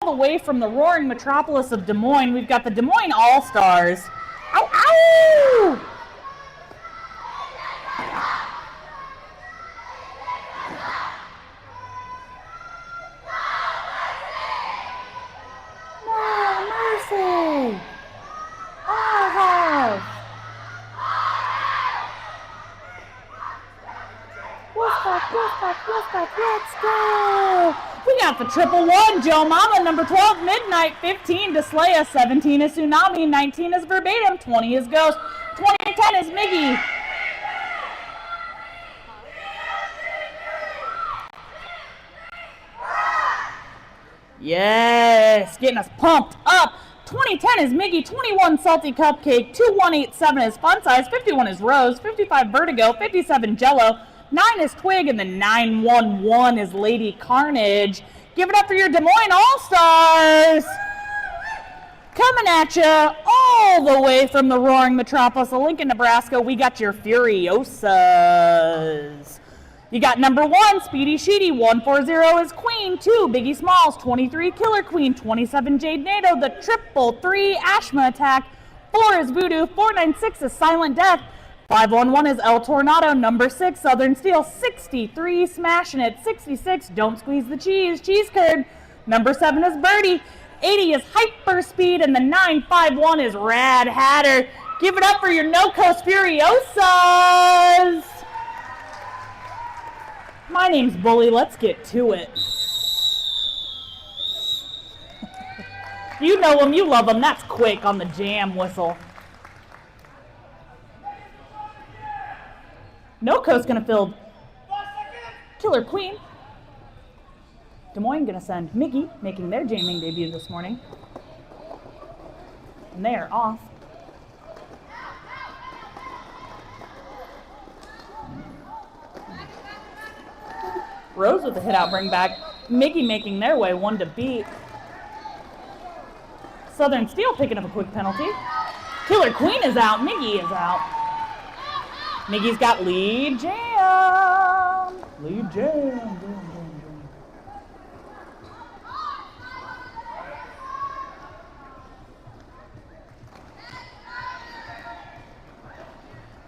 the way from the roaring metropolis of Des Moines, we've got the Des Moines All-Stars. Ow, ow! No mercy! Oh, let's go! We got the 111, Joe Mama, number 12, Midnight, 15 to Slaya, 17 is Tsunami, 19 is Verbatim, 20 is Ghost, 2010 is Miggy. Yes, getting us pumped up. 2010 is Miggy, 21 Salty Cupcake, 2187 is Fun Size, 51 is Rose, 55 Vertigo, 57 Jello, 9 is Twig, and the 911 is Lady Carnage. Give it up for your Des Moines All-Stars. Coming at you all the way from the roaring metropolis of Lincoln, Nebraska, we got your Furiosas. You got number 1, Speedy Sheedy, 140 is Queen, 2, Biggie Smalls, 23, Killer Queen, 27, Jade NATO, the 333, Ashma Attack, 4 is Voodoo, 496 is Silent Death, 511 is El Tornado, number 6, Southern Steel, 63, Smashing It, 66, Don't Squeeze the Cheese, Cheese Curd, number 7 is Birdie, 80 is Hyper Speed, and the 951 is Rad Hatter. Give it up for your No Coast Furiosas! My name's Bully, let's get to it. You know them, you love them, that's quick on the jam whistle. No Coast gonna field Killer Queen. Des Moines gonna send Miggy, making their jamming debut this morning. And they are off. Rose with the hit out bring back. Miggy making their way, 1 to beat. Southern Steel picking up a quick penalty. Killer Queen is out, Miggy is out. Miggy's got lead jam. Lead jam.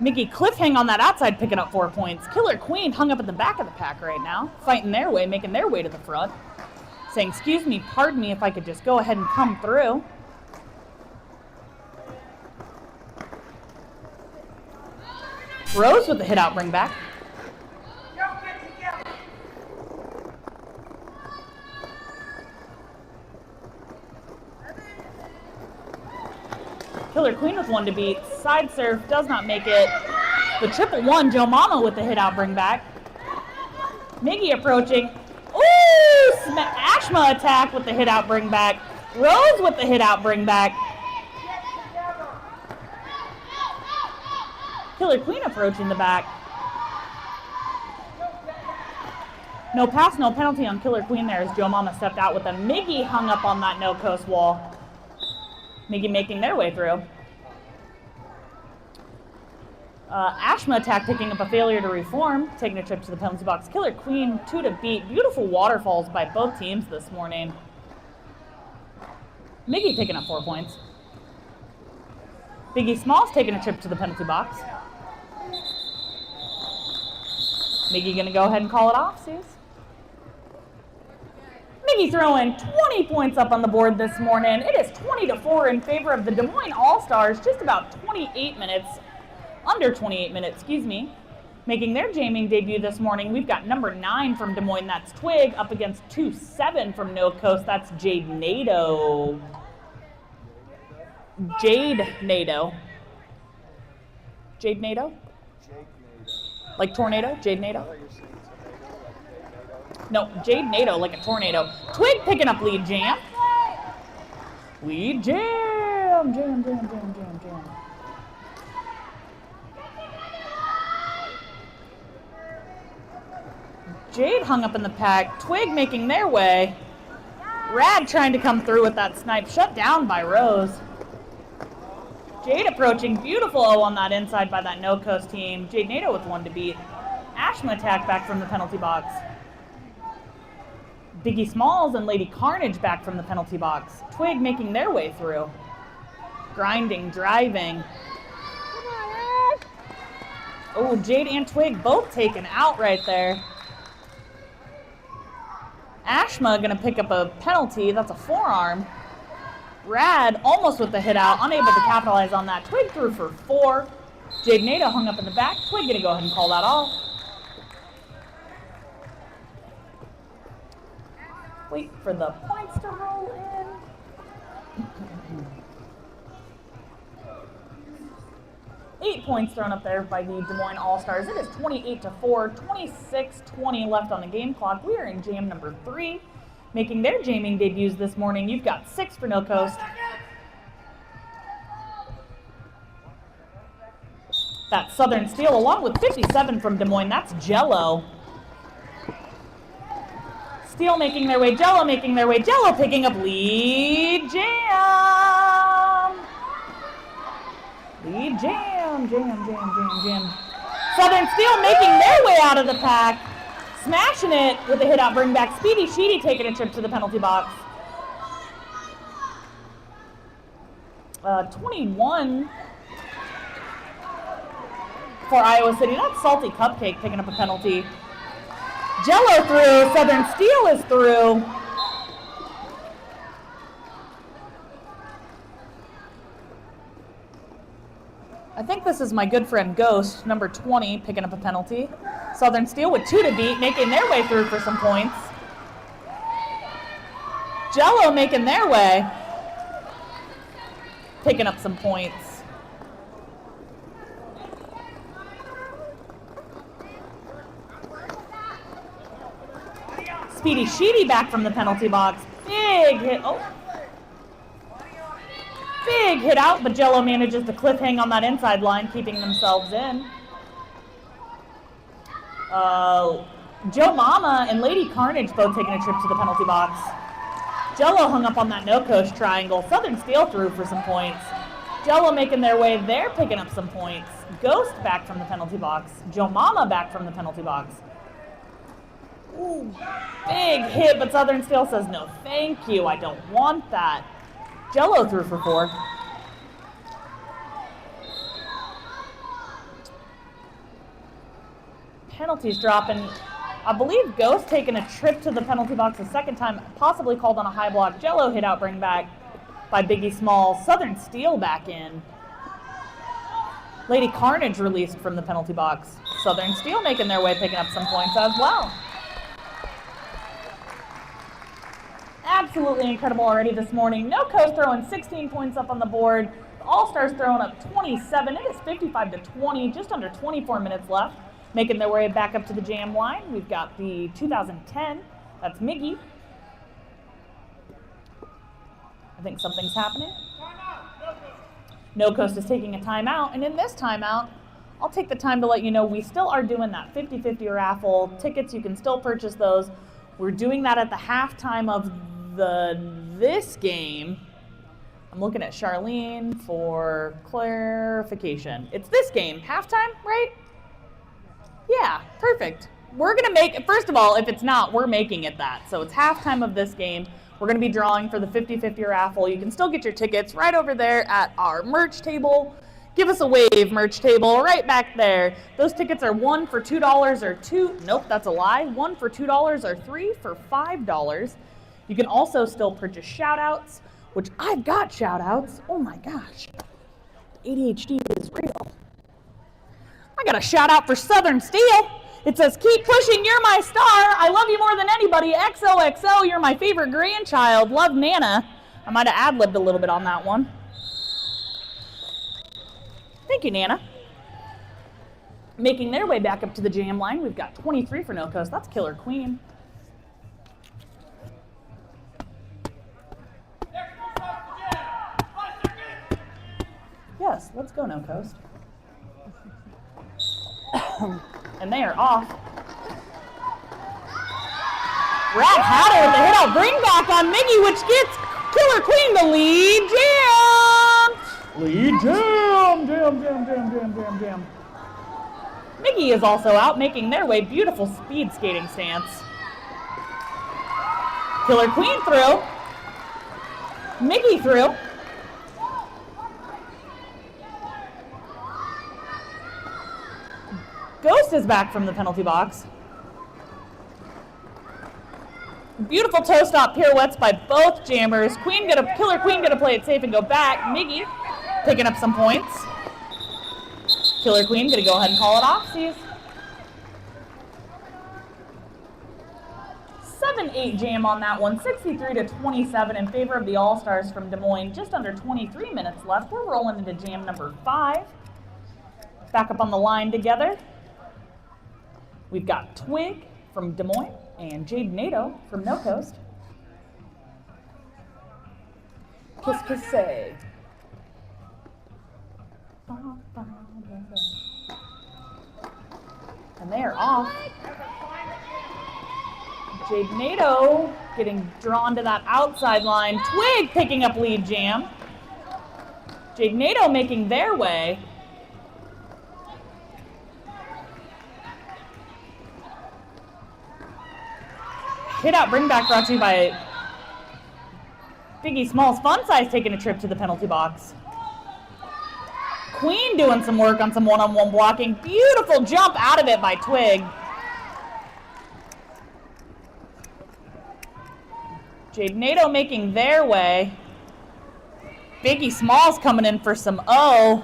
Miggy cliffhang on that outside, picking up 4 points. Killer Queen hung up at the back of the pack right now, fighting their way, making their way to the front. Saying, excuse me, pardon me if I could just go ahead and come through. Rose with the hit out bring back. Killer Queen with 1 to beat. Side serve does not make it. The 111, Joe Mama with the hit out bring back. Miggy approaching. Ooh! Ashma Attack with the hit out bring back. Rose with the hit out bring back. Killer Queen approaching the back. No pass, no penalty on Killer Queen there as Joe Mama stepped out with them. Miggy hung up on that no coast wall. Miggy making their way through. Ashma Attack picking up a failure to reform, taking a trip to the penalty box. Killer Queen, 2 to beat. Beautiful waterfalls by both teams this morning. Miggy picking up 4 points. Biggie Smalls taking a trip to the penalty box. Miggy gonna go ahead and call it off, Suze. Miggy throwing 20 points up on the board this morning. It is 20-4 in favor of the Des Moines All-Stars. Just about 28 minutes, under 28 minutes, excuse me, making their jamming debut this morning. We've got number 9 from Des Moines, that's Twig, up against 2-7 from No Coast, that's Jade NATO. Jade NATO. Jade NATO? Like tornado? Jade NATO? No, Jade NATO like a tornado. Twig picking up lead jam. Lead jam. Jam, jam, jam, jam, jam. Jade hung up in the pack. Twig making their way. Rad trying to come through with that snipe. Shut down by Rose. Jade approaching. Beautiful O on that inside by that No Coast team. Jade NATO with 1 to beat. Ashma Attack back from the penalty box. Biggie Smalls and Lady Carnage back from the penalty box. Twig making their way through. Grinding, driving. Oh, Jade and Twig both taken out right there. Ashma gonna pick up a penalty. That's a forearm. Rad almost with the hit out, unable to capitalize on that. Twig threw for 4. Jade Nato hung up in the back. Twig gonna go ahead and call that off. Wait for the points to roll in. 8 points thrown up there by the Des Moines All-Stars. It is 28-4, 26-20 left on the game clock. We are in jam number 3. Making their jamming debuts this morning, you've got 6 for No Coast. That's Southern Steel along with 57 from Des Moines. That's Jello. Steel making their way, Jello making their way. Jello picking up lead jam. Lead jam, jam. Southern Steel making their way out of the pack. Smashing it with a hit out bring back. Speedy Sheedy taking a trip to the penalty box. 21 for Iowa City. That's Salty Cupcake picking up a penalty. Jello through, Southern Steel is through. I think this is my good friend Ghost, number 20, picking up a penalty. Southern Steel with 2 to beat, making their way through for some points. Jello making their way, picking up some points. Speedy Sheedy back from the penalty box. Big hit. Oh. Big hit out, but Jello manages to cliff hang on that inside line, keeping themselves in. Joe Mama and Lady Carnage both taking a trip to the penalty box. Jello hung up on that No Coast triangle. Southern Steel through for some points. Jello making their way there, picking up some points. Ghost back from the penalty box. Joe Mama back from the penalty box. Ooh, big hit, but Southern Steel says, no, thank you, I don't want that. Jello threw for 4. Penalties dropping. I believe Ghost taking a trip to the penalty box a second time, possibly called on a high block. Jello hit out, bring back by Biggie Small. Southern Steel back in. Lady Carnage released from the penalty box. Southern Steel making their way, picking up some points as well. Absolutely incredible already this morning. No Coast throwing 16 points up on the board. The All-Stars throwing up 27. It is 55-20, just under 24 minutes left. Making their way back up to the jam line. We've got the 2010. That's Miggy. I think something's happening. No Coast is taking a timeout, and in this timeout, I'll take the time to let you know we still are doing that 50-50 raffle. Tickets, you can still purchase those. We're doing that at the halftime of this game. I'm looking at Charlene for clarification. It's this game, halftime, right? Yeah, perfect. We're gonna make, first of all, if it's not, we're making it that. So it's halftime of this game. We're gonna be drawing for the 50-50 raffle. You can still get your tickets right over there at our merch table. Give us a wave, merch table, right back there. Those tickets are 1 for $2 or 2, nope, that's a lie. 1 for $2 or 3 for $5. You can also still purchase shout-outs, which I've got shout-outs. Oh my gosh, ADHD is real. I got a shout-out for Southern Steel. It says, keep pushing, you're my star. I love you more than anybody. XOXO, you're my favorite grandchild. Love, Nana. I might have ad-libbed a little bit on that one. Thank you, Nana. Making their way back up to the jam line, we've got 23 for No Coast. That's Killer Queen. Yes, let's go, No Coast. And they are off. Rad Hatter with the hit out bring back on Miggy, which gets Killer Queen the lead jam. Lead jam. Miggy is also out, making their way. Beautiful speed skating stance. Killer Queen through. Mickey through. Ghost is back from the penalty box. Beautiful toe stop pirouettes by both jammers. Killer Queen gonna play it safe and go back. Mickey picking up some points. Killer Queen gonna go ahead and call it off. 7-8 jam on that one. 63-27 in favor of the All-Stars from Des Moines. Just under 23 minutes left. We're rolling into jam number 5. Back up on the line together. We've got Twig from Des Moines and Jade Nato from No Coast. Kiss, kiss, say. And they are off. Jade Nato getting drawn to that outside line. Twig picking up lead jam. Jade Nato making their way. Hit out bring back brought to you by Biggie Smalls. Fun Size taking a trip to the penalty box. Queen doing some work on some one-on-one blocking. Beautiful jump out of it by Twig. Jade Nato making their way. Biggie Smalls coming in for some O.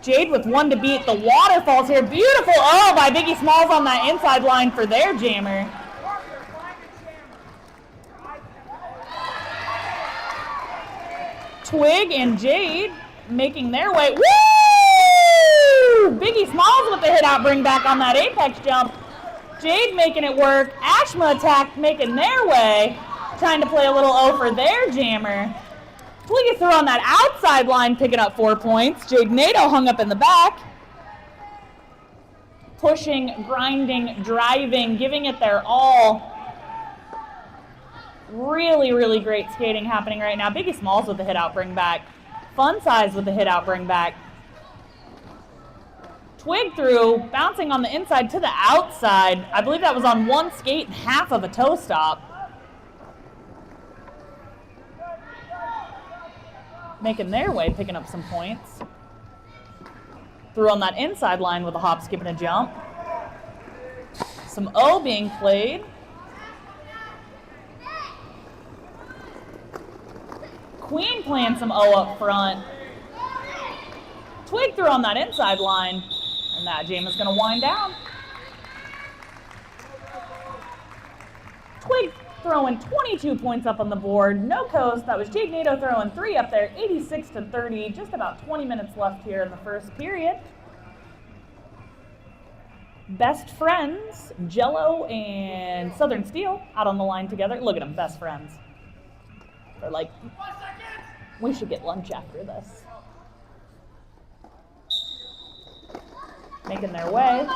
Jade with one to beat. The waterfalls here. Beautiful O by Biggie Smalls on that inside line for their jammer. Twig and Jade making their way. Woo! Biggie Smalls with the hit out bring back on that apex jump. Jade making it work. Ashma attack making their way. Trying to play a little O for their jammer. Twig is through on that outside line picking up 4 points. Jade Nato hung up in the back. Pushing, grinding, driving, giving it their all. Really, really great skating happening right now. Biggie Smalls with the hit out bring back. Fun Size with the hit out bring back. Twig through, bouncing on the inside to the outside. I believe that was on one skate and half of a toe stop. Making their way, picking up some points. Through on that inside line with a hop, skip, and a jump. Some O being played. Queen playing some O up front. Twig through on that inside line. And that jam is going to wind down. Twig throwing 22 points up on the board. No Coast. That was Jade Nato throwing 3 up there. 86-30. Just about 20 minutes left here in the first period. Best friends, Jello and Southern Steel out on the line together. Look at them, best friends. They're like, we should get lunch after this. Making their way.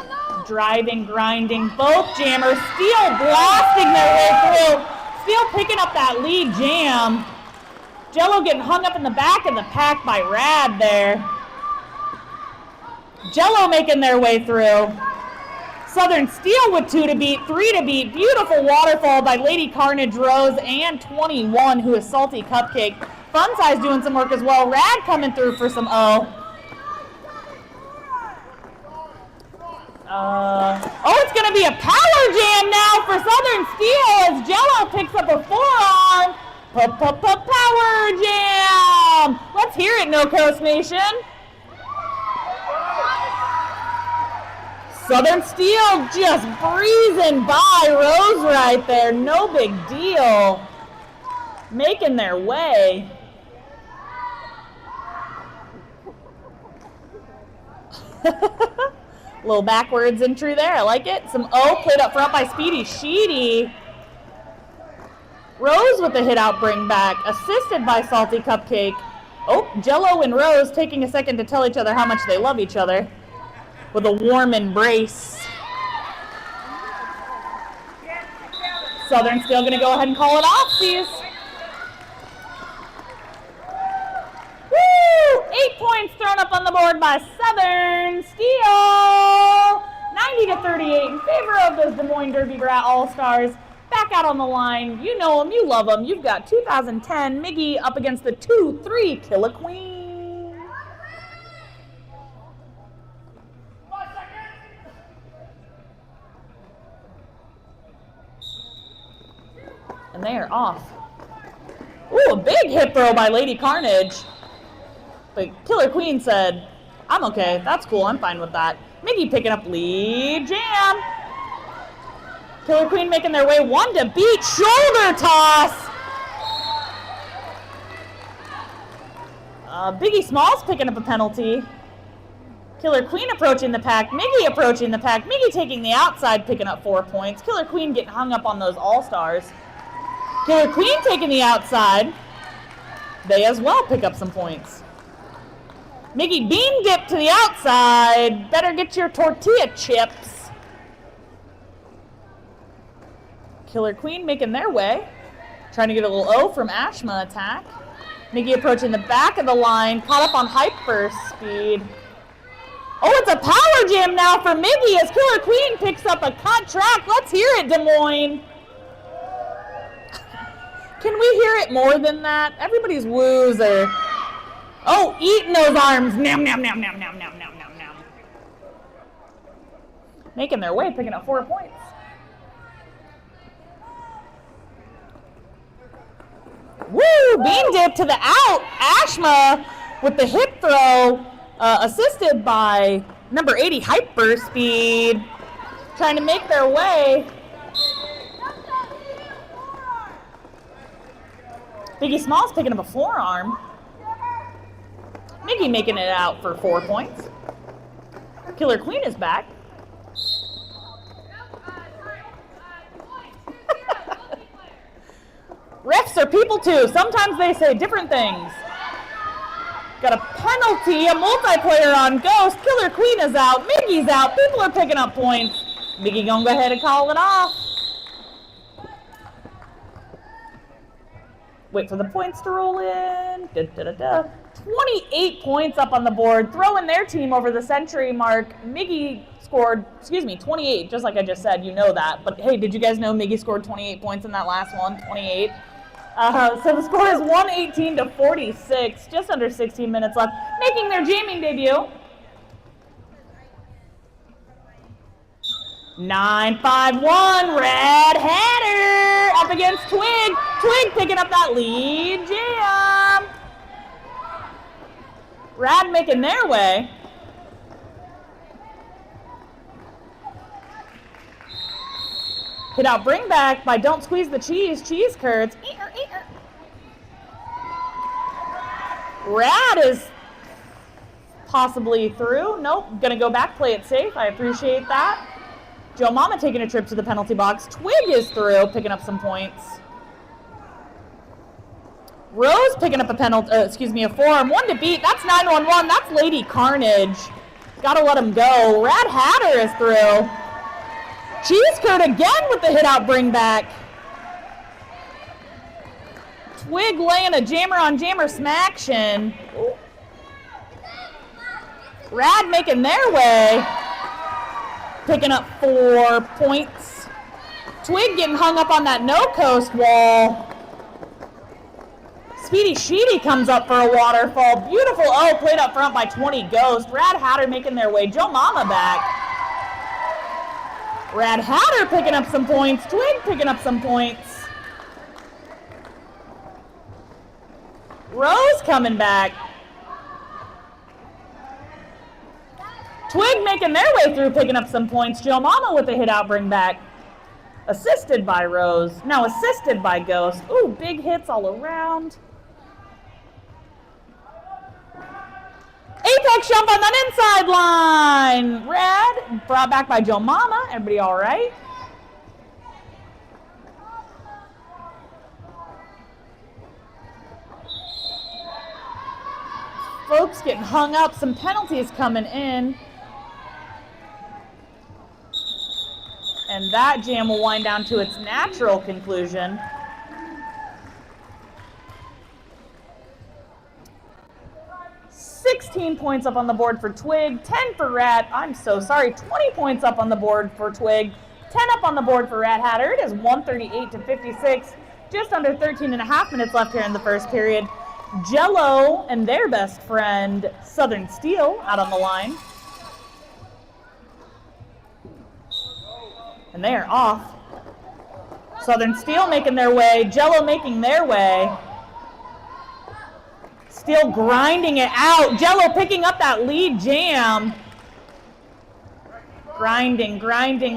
Driving, grinding. Both jammers. Steel blasting their way through. Steel picking up that lead jam. Jello getting hung up in the back of the pack by Rad there. Jello making their way through. Southern Steel with 2 to beat, 3 to beat. Beautiful waterfall by Lady Carnage Rose and 21, who is Salty Cupcake. Fun Size doing some work as well. Rad coming through for some O. It's going to be a power jam now for Southern Steel as Jello picks up a forearm. Power jam. Let's hear it, No Coast Nation. Southern Steel just breezing by Rose right there. No big deal. Making their way. Little backwards entry there. I like it. Some O played up front by Speedy Sheedy. Rose with the hit out bring back. Assisted by Salty Cupcake. Oh, Jello and Rose taking a second to tell each other how much they love each other. With a warm embrace. Southern Steel going to go ahead and call it off, please. Woo! 8 points thrown up on the board by Southern Steel. 90-38 in favor of those Des Moines Derby Brat All-Stars. Back back out on the line. You know him, you love him. You've got 2010 Miggy up against the 2-3 Killer Queen. And they are off. Ooh, a big hip throw by Lady Carnage. But Killer Queen said, I'm okay. That's cool. I'm fine with that. Miggy picking up lead jam. Killer Queen making their way one to beat. Shoulder toss. Biggie Smalls picking up a penalty. Killer Queen approaching the pack. Miggy approaching the pack. Miggy taking the outside, picking up 4 points. Killer Queen getting hung up on those all-stars. Killer Queen taking the outside. They as well pick up some points. Miggy bean dip to the outside. Better get your tortilla chips. Killer Queen making their way. Trying to get a little O from Ashma attack. Miggy approaching the back of the line. Caught up on hyper speed. Oh, it's a power jam now for Miggy as Killer Queen picks up a cut track. Let's hear it, Des Moines. Can we hear it more than that? Everybody's woos are... Oh, eating those arms. Nom, nom, nom, nom, nom, nom, nom, nom, nom. Making their way, picking up 4 points. Woo! Bean dip to the out. Ashma with the hip throw, assisted by number 80, Hyper Speed. Trying to make their way. Biggie Smalls picking up a forearm. Miggy making it out for 4 points. Killer Queen is back. Refs are people too. Sometimes they say different things. Got a penalty, a multiplayer on Ghost. Killer Queen is out. Miggy's out. People are picking up points. Miggy gonna go ahead and call it off. Wait for the points to roll in. 28 points up on the board, throwing their team over the century mark. Miggy scored, 28, just like I just said, you know that. But hey, did you guys know Miggy scored 28 points in that last one? 28. So the score is 118-46, just under 16 minutes left, making their jamming debut. 9-5-1, Red Hatter up against Twig. Twig picking up that lead jam. Rad making their way. Hit out bring back by Don't Squeeze the Cheese Curds. Rad is possibly through. Nope, gonna go back, play it safe. I appreciate that. Joe Mama taking a trip to the penalty box. Twig is through, picking up some points. Rose picking up a penalty, a forearm. One to beat. That's 911. That's Lady Carnage. Gotta let him go. Rad Hatter is through. Cheese Curd again with the hit out bring back. Twig laying a jammer on jammer smaction. Rad making their way. Picking up 4 points. Twig getting hung up on that no coast wall. Speedy Sheedy comes up for a waterfall. Beautiful O played up front by 20 Ghost. Rad Hatter making their way. Joe Mama back. Rad Hatter picking up some points. Twig picking up some points. Rose coming back. Twig making their way through, picking up some points. Joe Mama with the hit out bring back. Assisted by Rose. Now assisted by Ghost. Ooh, big hits all around. Apex jump on that inside line. Red, brought back by Joe Mama. Everybody all right? Folks getting hung up. Some penalties coming in. And that jam will wind down to its natural conclusion. $16 points up on the board for Twig, 10 for Rat. I'm so sorry, 20 points up on the board for Twig, 10 up on the board for Rat Hatter. It is 138-56. Just under 13 and a half minutes left here in the first period. Jello and their best friend, Southern Steel, out on the line. And they are off. Southern Steel making their way, Jello making their way. Steel grinding it out. Jello picking up that lead jam. Grinding,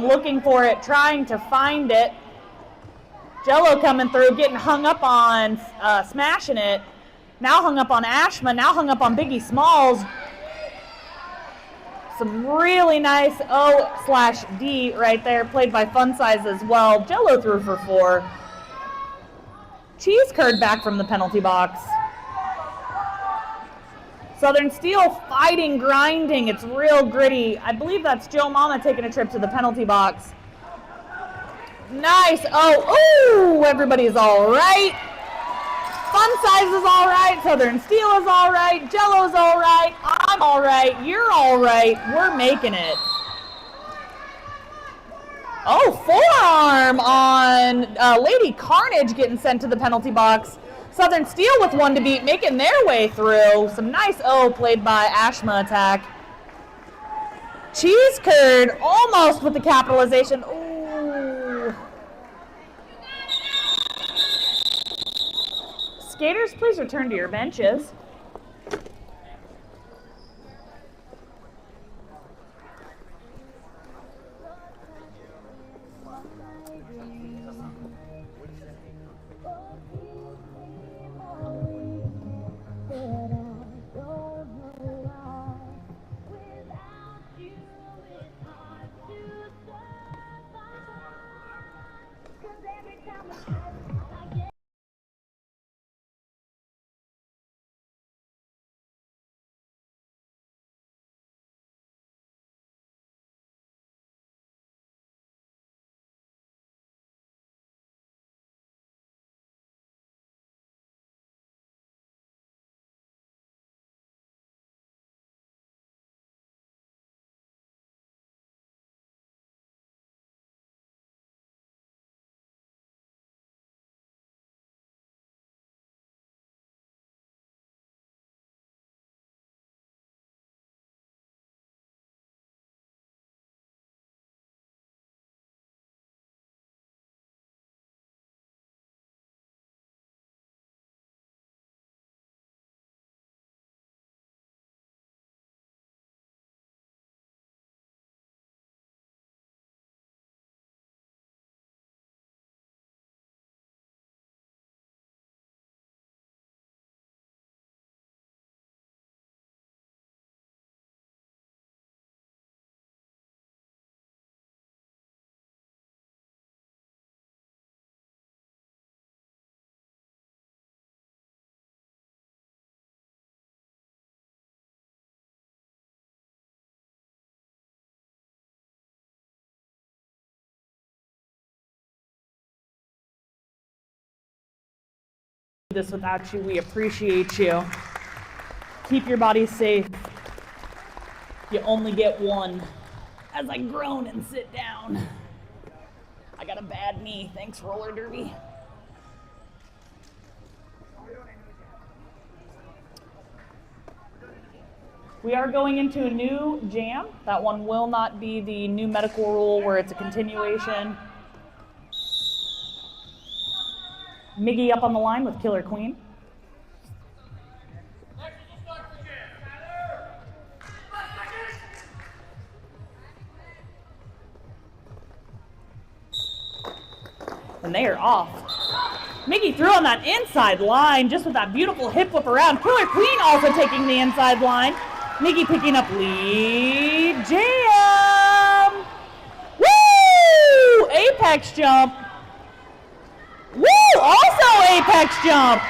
looking for it, trying to find it. Jello coming through, getting hung up on smashing it. Now hung up on Ashma, now hung up on Biggie Smalls. Some really nice O/D right there, played by Fun Size as well. Jello threw for 4. Cheese curd back from the penalty box. Southern Steel fighting, grinding. It's real gritty. I believe that's Joe Mama taking a trip to the penalty box. Nice. Ooh, everybody's all right. Fun Size is all right. Southern Steel is all right. Jello's all right. I'm all right. You're all right. We're making it. Forearm on Lady Carnage getting sent to the penalty box. Southern Steel with one to beat, making their way through. Some nice played by Ashma attack. Cheese curd almost with the capitalization. Ooh. Skaters, please return to your benches. This without you. We appreciate you. Keep your body safe. You only get one. As I groan and sit down. I got a bad knee. Thanks, roller derby. We are going into a new jam. That one will not be the new medical rule where it's a continuation. Miggy up on the line with Killer Queen. And they are off. Miggy threw on that inside line just with that beautiful hip whip around. Killer Queen also taking the inside line. Miggy picking up lead jam. Woo! Apex jump. Woo! Also apex jump.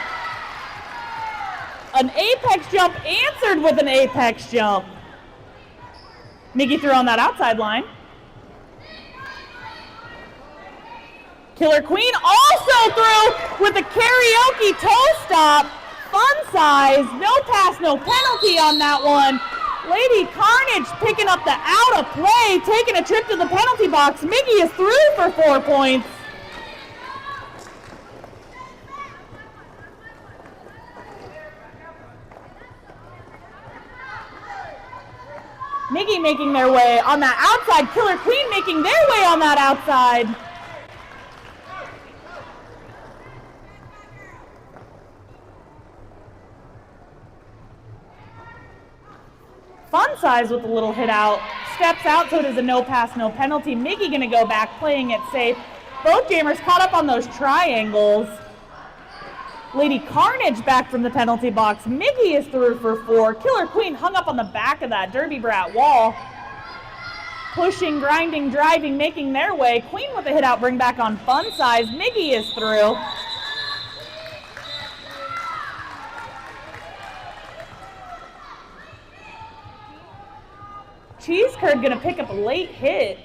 An apex jump answered with an apex jump. Miggy threw on that outside line. Killer Queen also threw with a karaoke toe stop. Fun Size. No pass, no penalty on that one. Lady Carnage picking up the out of play, taking a trip to the penalty box. Mickey is through for 4 points. Mickey making their way on that outside. Killer Queen making their way on that outside. Fun Size with a little hit out. Steps out, so it is a no pass, no penalty. Mickey gonna go back, playing it safe. Both gamers caught up on those triangles. Lady Carnage back from the penalty box. Mickey is through for 4. Killer Queen hung up on the back of that Derby Brat wall. Pushing, grinding, driving, making their way. Queen with a hit out, bring back on Fun Size. Mickey is through. Cheese Curd gonna pick up a late hit.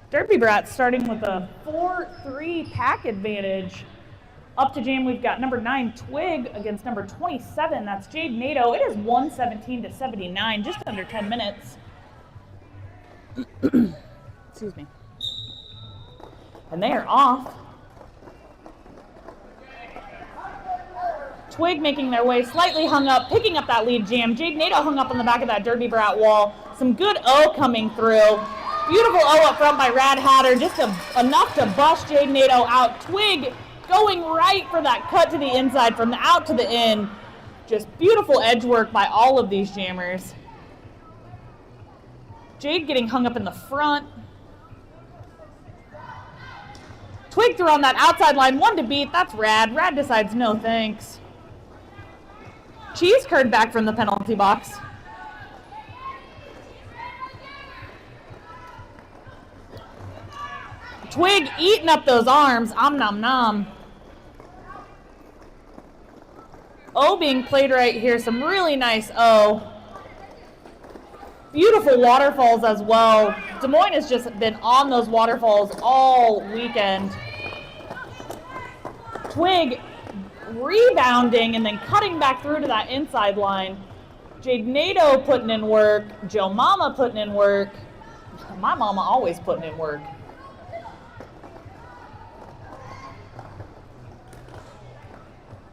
Derby Brat starting with a 4-3 pack advantage. Up to jam, we've got number 9, Twig, against number 27. That's Jade Nato. It is 117-79, just under 10 minutes. Excuse me. And they are off. Twig making their way, slightly hung up, picking up that lead jam. Jade Nato hung up on the back of that Derby Brat wall. Some good O coming through. Beautiful O up front by Rad Hatter, just enough to bust Jade Nato out. Twig going right for that cut to the inside from the out to the in. Just beautiful edge work by all of these jammers. Jade getting hung up in the front. Twig threw on that outside line, 1 to beat. That's Rad. Rad decides no thanks. Cheese Curd back from the penalty box. Twig eating up those arms. Om nom nom. O being played right here. Some really nice O. Beautiful waterfalls as well. Des Moines has just been on those waterfalls all weekend. Twig rebounding and then cutting back through to that inside line. Jade Nato putting in work. Joe Mama putting in work. My mama always putting in work.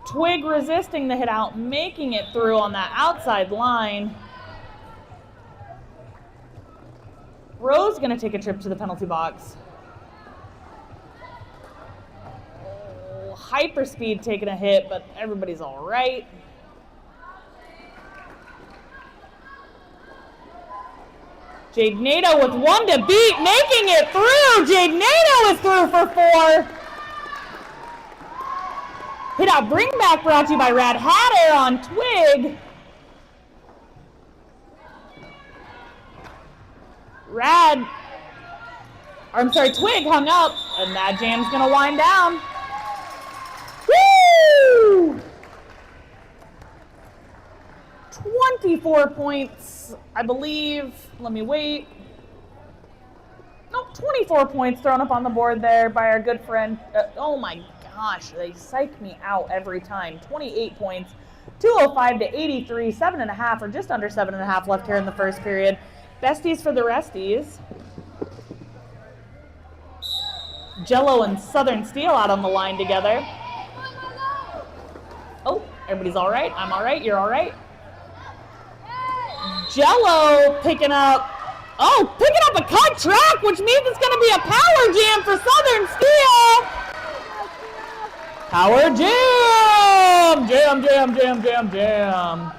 Twig resisting the hit out, making it through on that outside line. Rose gonna take a trip to the penalty box. Oh, Hyperspeed taking a hit, but everybody's all right. Jade Nato with 1 to beat, making it through. Jade Nato is through for 4. Hit out bring back brought to you by Rad Hatter on Twig. Twig hung up, and that jam's gonna wind down. Woo! 24 points, I believe. Let me wait. Nope, 24 points thrown up on the board there by our good friend. Oh my gosh, they psych me out every time. 28 points, 205 to 83, 7.5 or just under 7.5 left here in the first period. Besties for the resties. Jello and Southern Steel out on the line together. Oh, everybody's all right. I'm all right. You're all right. Jello picking up a cut track, which means it's going to be a power jam for Southern Steel. Power jam! Jam, jam, jam, jam, jam.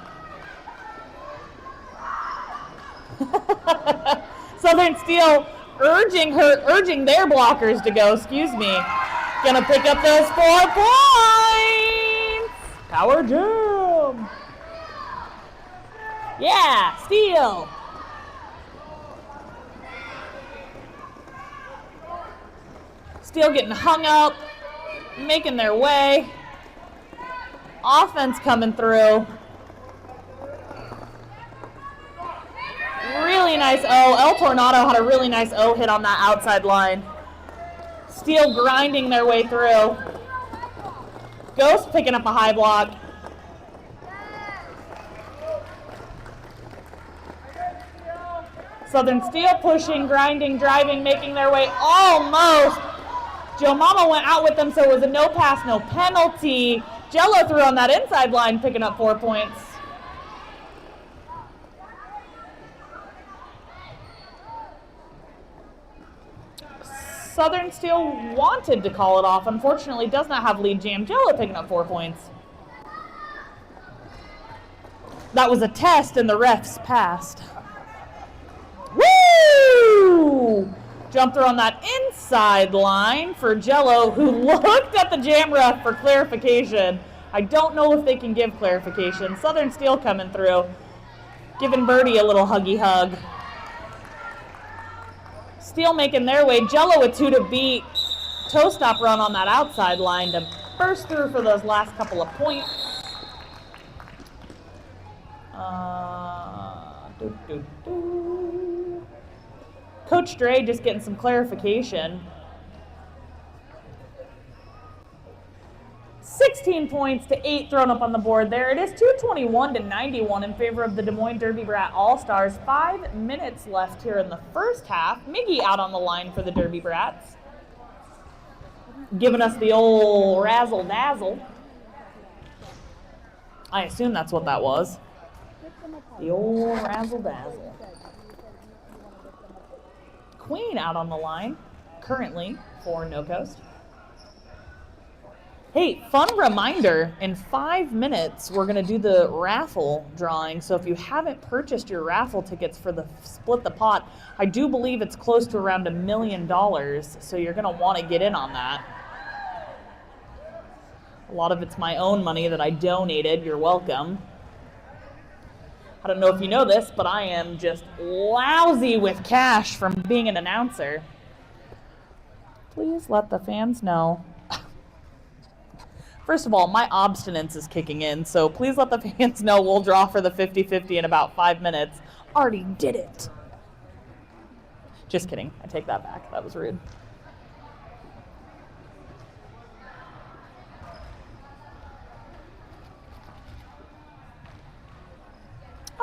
Southern Steel urging their blockers to go, excuse me. Gonna pick up those 4 points! Power jam! Yeah, Steel! Steel getting hung up, making their way. Offense coming through. Really nice O. El Tornado had a really nice O hit on that outside line. Steel grinding their way through. Ghost picking up a high block. Southern Steel pushing, grinding, driving, making their way almost. Joe Mama went out with them, so it was a no pass, no penalty. Jello threw on that inside line, picking up 4 points. Southern Steel wanted to call it off. Unfortunately, does not have lead jam. Jello picking up 4 points. That was a test, and the refs passed. Woo! Jump through on that inside line for Jello, who looked at the jam ref for clarification. I don't know if they can give clarification. Southern Steel coming through, giving Birdie a little huggy hug. Steel making their way. Jello with 2 to beat. Toe stop run on that outside line to burst through for those last couple of points. Coach Dre just getting some clarification. 16 points to 8 thrown up on the board there. It is 221-91 in favor of the Des Moines Derby Brat All-Stars. 5 minutes left here in the first half. Miggy out on the line for the Derby Brats, giving us the old razzle-dazzle. I assume that's what that was. The old razzle-dazzle. Queen out on the line currently for No Coast. Hey, fun reminder, in 5 minutes, we're going to do the raffle drawing. So if you haven't purchased your raffle tickets for the Split the Pot, I do believe it's close to around $1 million. So you're going to want to get in on that. A lot of it's my own money that I donated. You're welcome. I don't know if you know this, but I am just lousy with cash from being an announcer. Please let the fans know. First of all, my obstinance is kicking in, so please let the fans know we'll draw for the 50-50 in about 5 minutes. Already did it. Just kidding. I take that back. That was rude.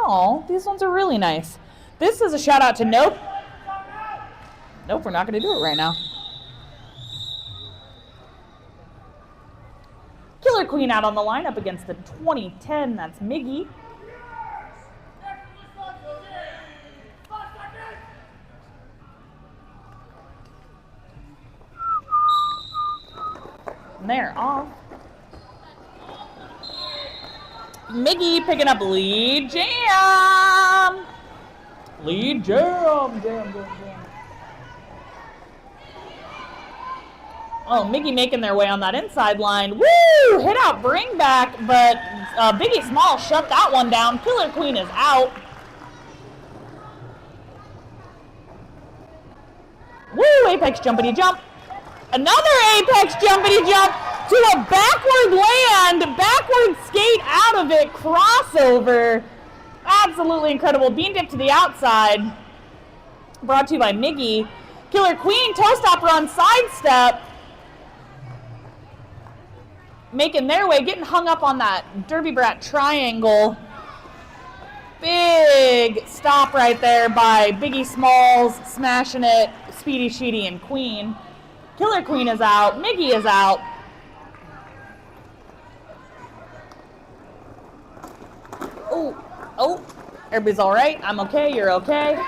Oh, these ones are really nice. This is a shout out to Nope. Nope, we're not going to do it right now. Killer Queen out on the line up against the 2010. That's Miggy. And they're off. Miggy picking up lead jam. Lead jam. Oh, Miggy making their way on that inside line. Woo! Hit out, bring back, but Biggie Small shut that one down. Killer Queen is out. Woo! Apex jumpity jump. Another apex jumpity jump to a backward land, backward skate out of it, crossover. Absolutely incredible. Bean dip to the outside. Brought to you by Miggy. Killer Queen, toe stop run, sidestep. Making their way, getting hung up on that Derby Brat triangle. Big stop right there by Biggie Smalls, smashing it, Speedy Sheedy, and Queen. Killer Queen is out, Miggy is out. Oh, everybody's all right. I'm okay, you're okay.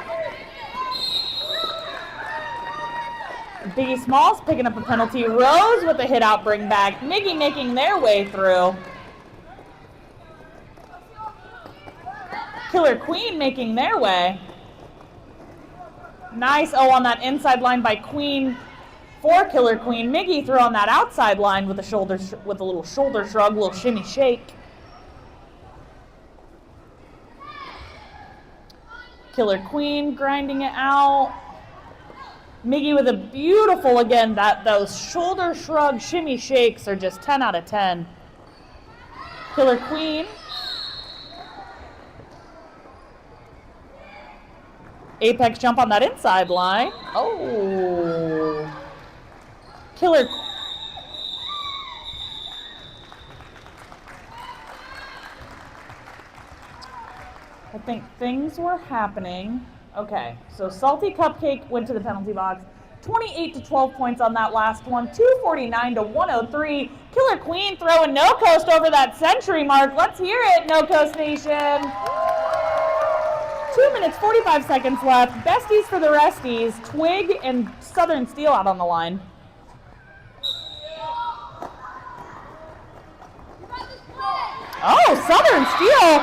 Biggie Smalls picking up a penalty. Rose with a hit out, bring back. Miggy making their way through. Killer Queen making their way. Nice on that inside line by Queen for Killer Queen. Miggy threw on that outside line with a little shoulder shrug, little shimmy shake. Killer Queen grinding it out. Miggy with a beautiful, again, those shoulder shrug shimmy shakes are just 10 out of 10. Killer Queen. Apex jump on that inside line. Oh. Killer. I think things were happening Okay, so Salty Cupcake went to the penalty box. 28 to 12 points on that last one. 249 to 103. Killer Queen throwing No Coast over that century mark. Let's hear it, No Coast Nation. 2 minutes, 45 seconds left. Besties for the resties. Twig and Southern Steel out on the line. Oh, Southern Steel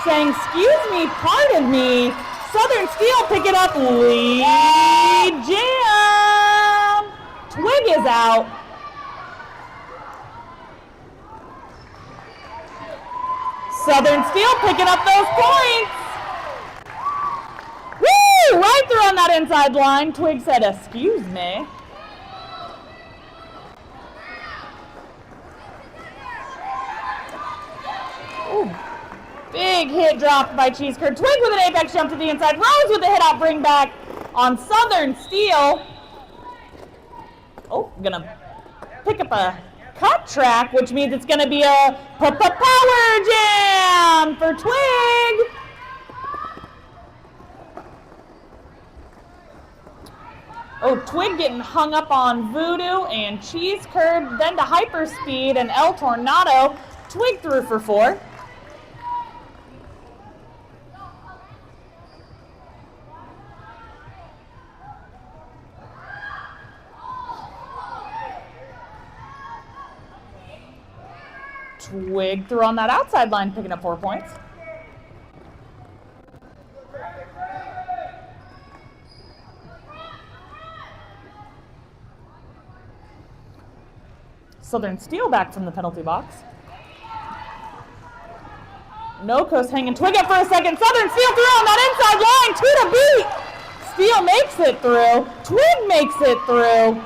saying, excuse me, pardon me. Southern Steel picking up lead jam. Twig is out. Southern Steel picking up those points. Woo! Right through on that inside line. Twig said, excuse me. Ooh. Big hit dropped by Cheese Curd. Twig with an apex jump to the inside. Rose with a hit out bring back on Southern Steel. Oh, gonna pick up a cut track, which means it's gonna be a power jam for Twig. Oh, Twig getting hung up on Voodoo and Cheese Curd, then to Hyperspeed and El Tornado. Twig threw for 4. Twig threw on that outside line, picking up 4 points. Southern Steel back from the penalty box. No Coast hanging Twig up for a second. Southern Steel through on that inside line. 2 to beat. Steel makes it through. Twig makes it through.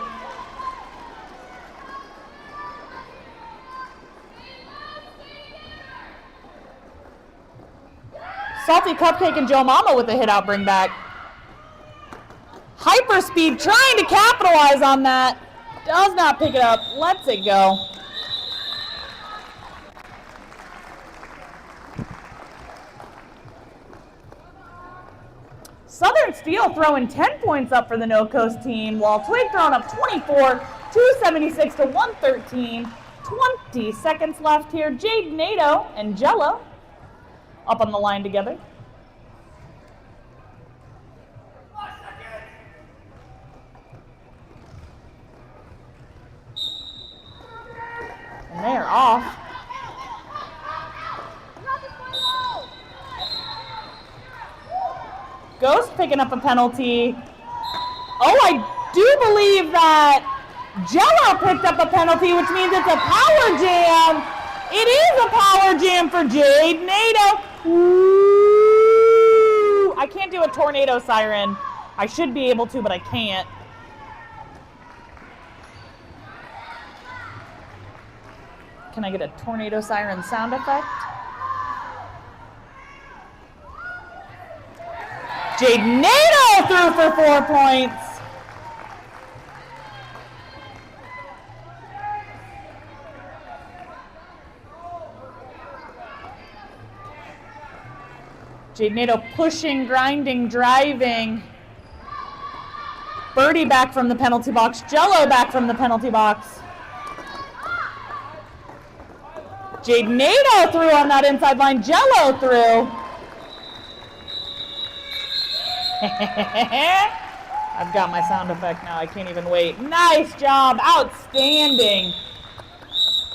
Salty Cupcake and Joe Mama with the hit out bring back. Hyperspeed trying to capitalize on that. Does not pick it up. Lets it go. Southern Steel throwing 10 points up for the No Coast team, while Twig throwing up 24, 276 to 113. 20 seconds left here. Jade Nato and Jello up on the line together. And they're off. Ghost picking up a penalty. Oh, I do believe that Jello picked up a penalty, which means it's a power jam. It is a power jam for Jade Nato. Ooh. I can't do a tornado siren. I should be able to, but I can't. Can I get a tornado siren sound effect? Jade Nato threw for 4 points. Jade Nato pushing, grinding, driving. Birdie back from the penalty box. Jello back from the penalty box. Jade Nato threw on that inside line. Jello threw. I've got my sound effect now. I can't even wait. Nice job. Outstanding.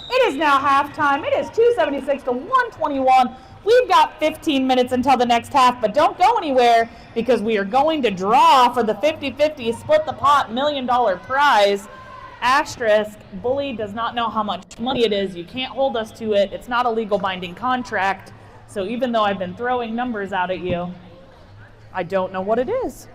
It is now halftime. It is 276 to 121. We've got 15 minutes until the next half, but don't go anywhere because we are going to draw for the 50-50 split the pot $1 million prize. Asterisk, Bully does not know how much money it is. You can't hold us to it. It's not a legal binding contract. So even though I've been throwing numbers out at you, I don't know what it is.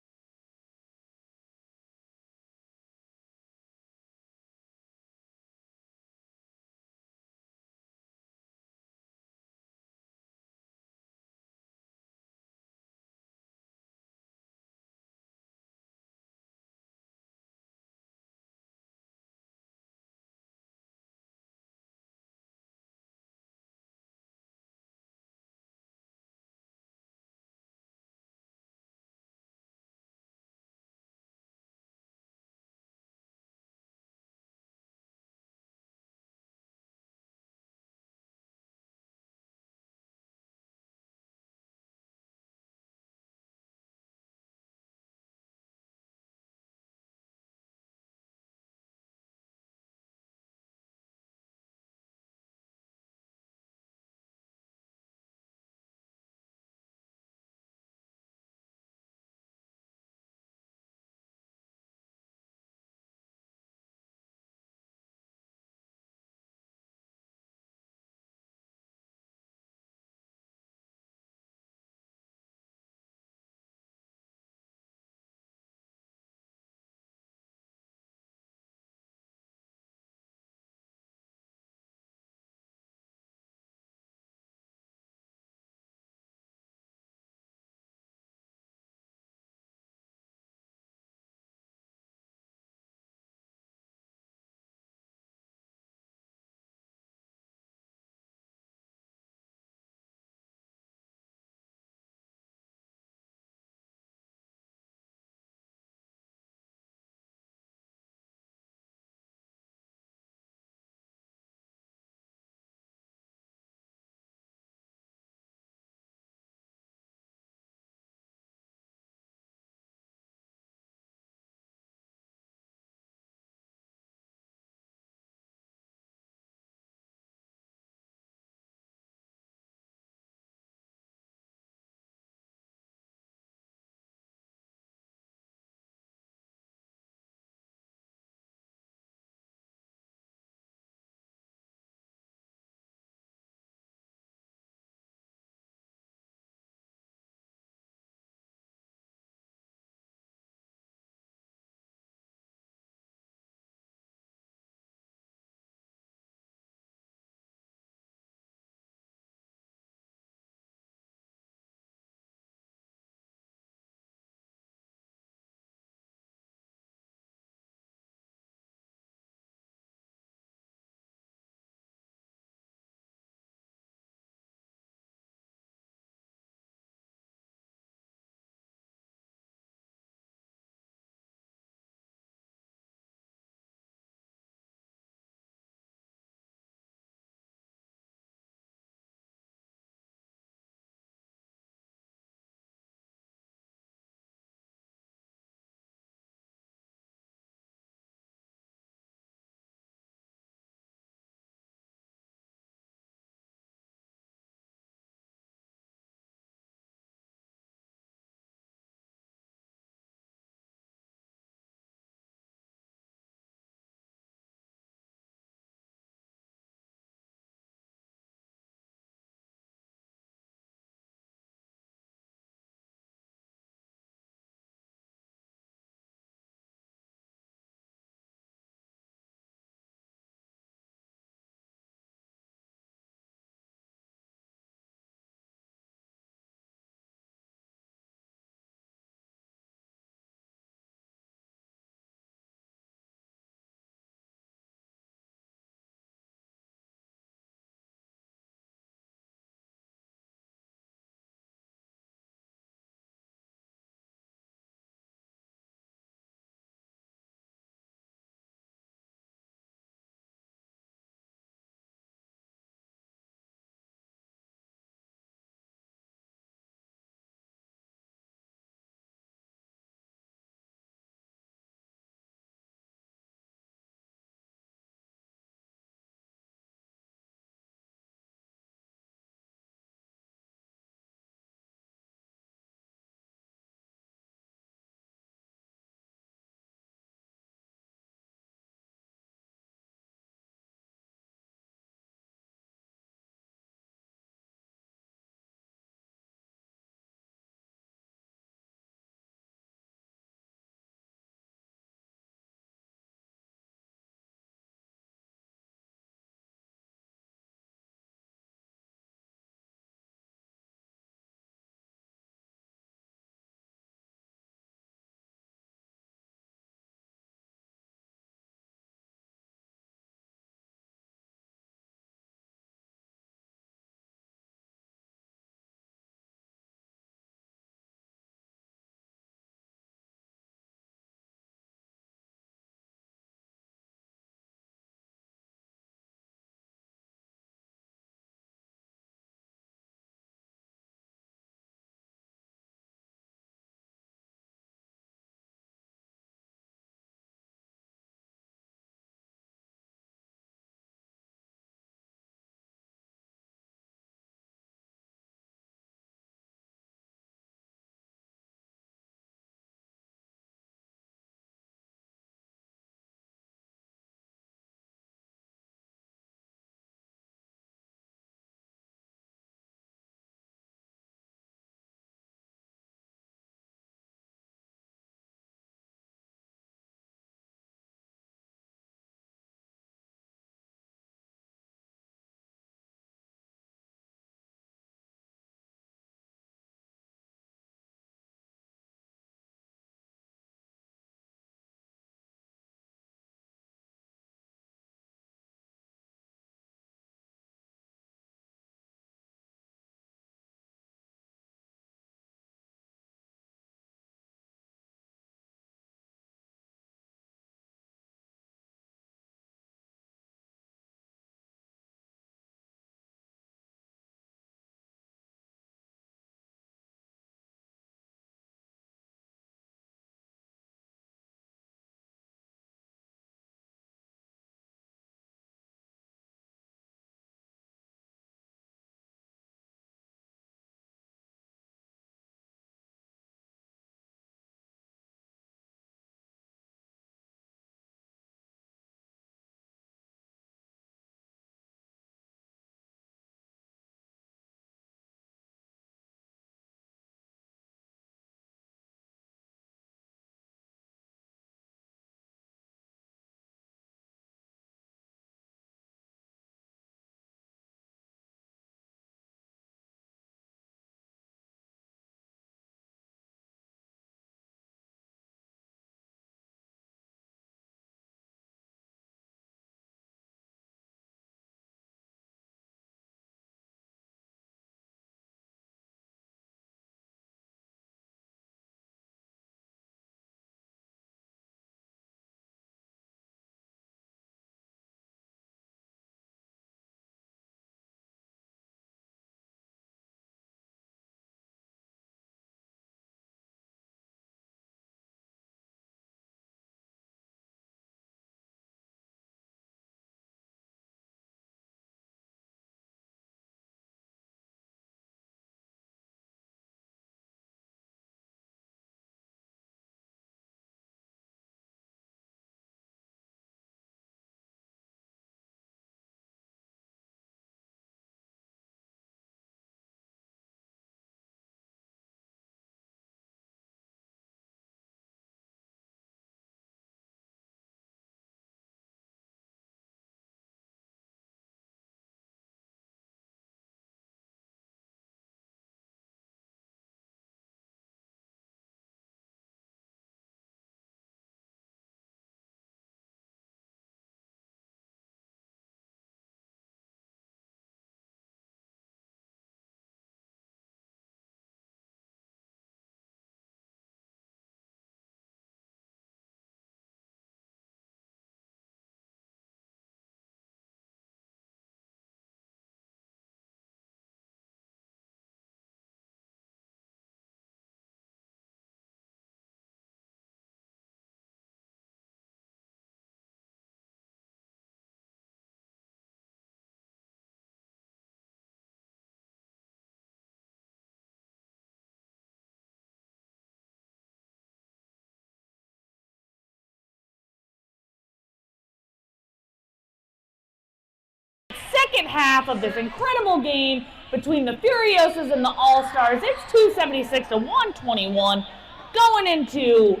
second half of this incredible game between the Furiosos and the All-Stars. It's 276 to 121 going into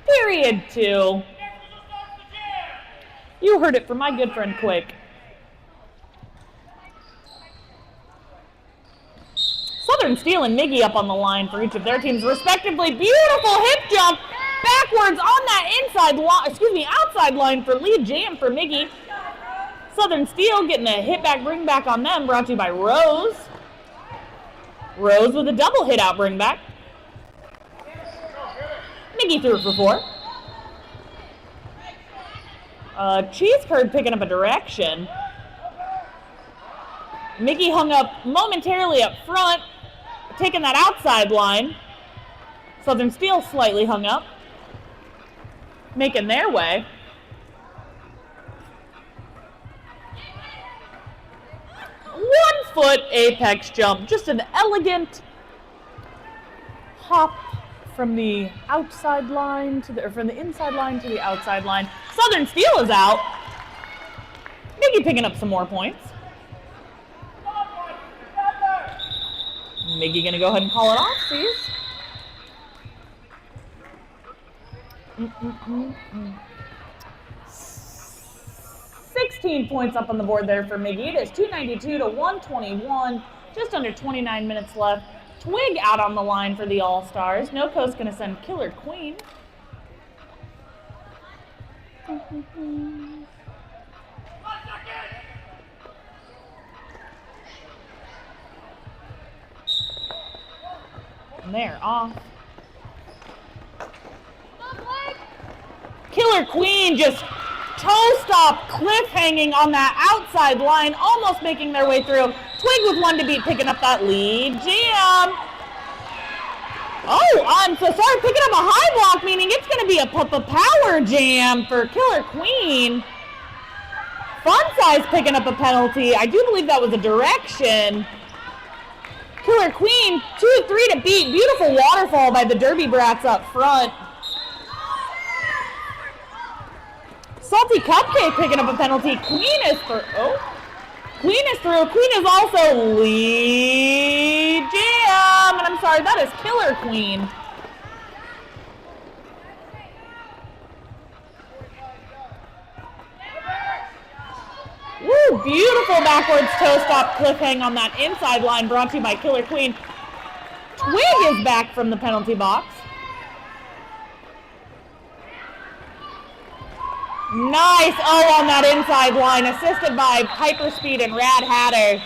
period 2. You heard it from my good friend Quick. Southern Steel and Miggy up on the line for each of their teams respectively. Beautiful hip jump backwards on that outside line for lead jam for Miggy. Southern Steel getting a hit back bring back on them, brought to you by Rose. Rose with a double hit out bring back. Miggy threw it for 4. Cheese Curd picking up a direction. Miggy hung up momentarily up front, taking that outside line. Southern Steel slightly hung up, making their way. One-foot apex jump, just an elegant hop from the outside line to from the inside line to the outside line. Southern Steel is out. Miggy picking up some more points. Miggy gonna go ahead and call it off, please. 16 points up on the board there for Miggy. It is 292 to 121. Just under 29 minutes left. Twig out on the line for the All-Stars. Noco's going to send Killer Queen. And they're off. Killer Queen just toe stop cliff hanging on that outside line, almost making their way through. Twig with one to beat, picking up that lead. Jam. Oh, I'm so sorry. Picking up a high block, meaning it's going to be a power jam for Killer Queen. Fun Size picking up a penalty. I do believe that was a direction. Killer Queen, 2-3 to beat. Beautiful waterfall by the Derby Brats up front. Salty Cupcake picking up a penalty. Queen is through. Queen is through. Queen is also lead jam. And I'm sorry, that is Killer Queen. Woo, beautiful backwards toe stop cliff hang on that inside line, brought to you by Killer Queen. Twig is back from the penalty box. Nice O on that inside line, assisted by Hyperspeed and Rad Hatter.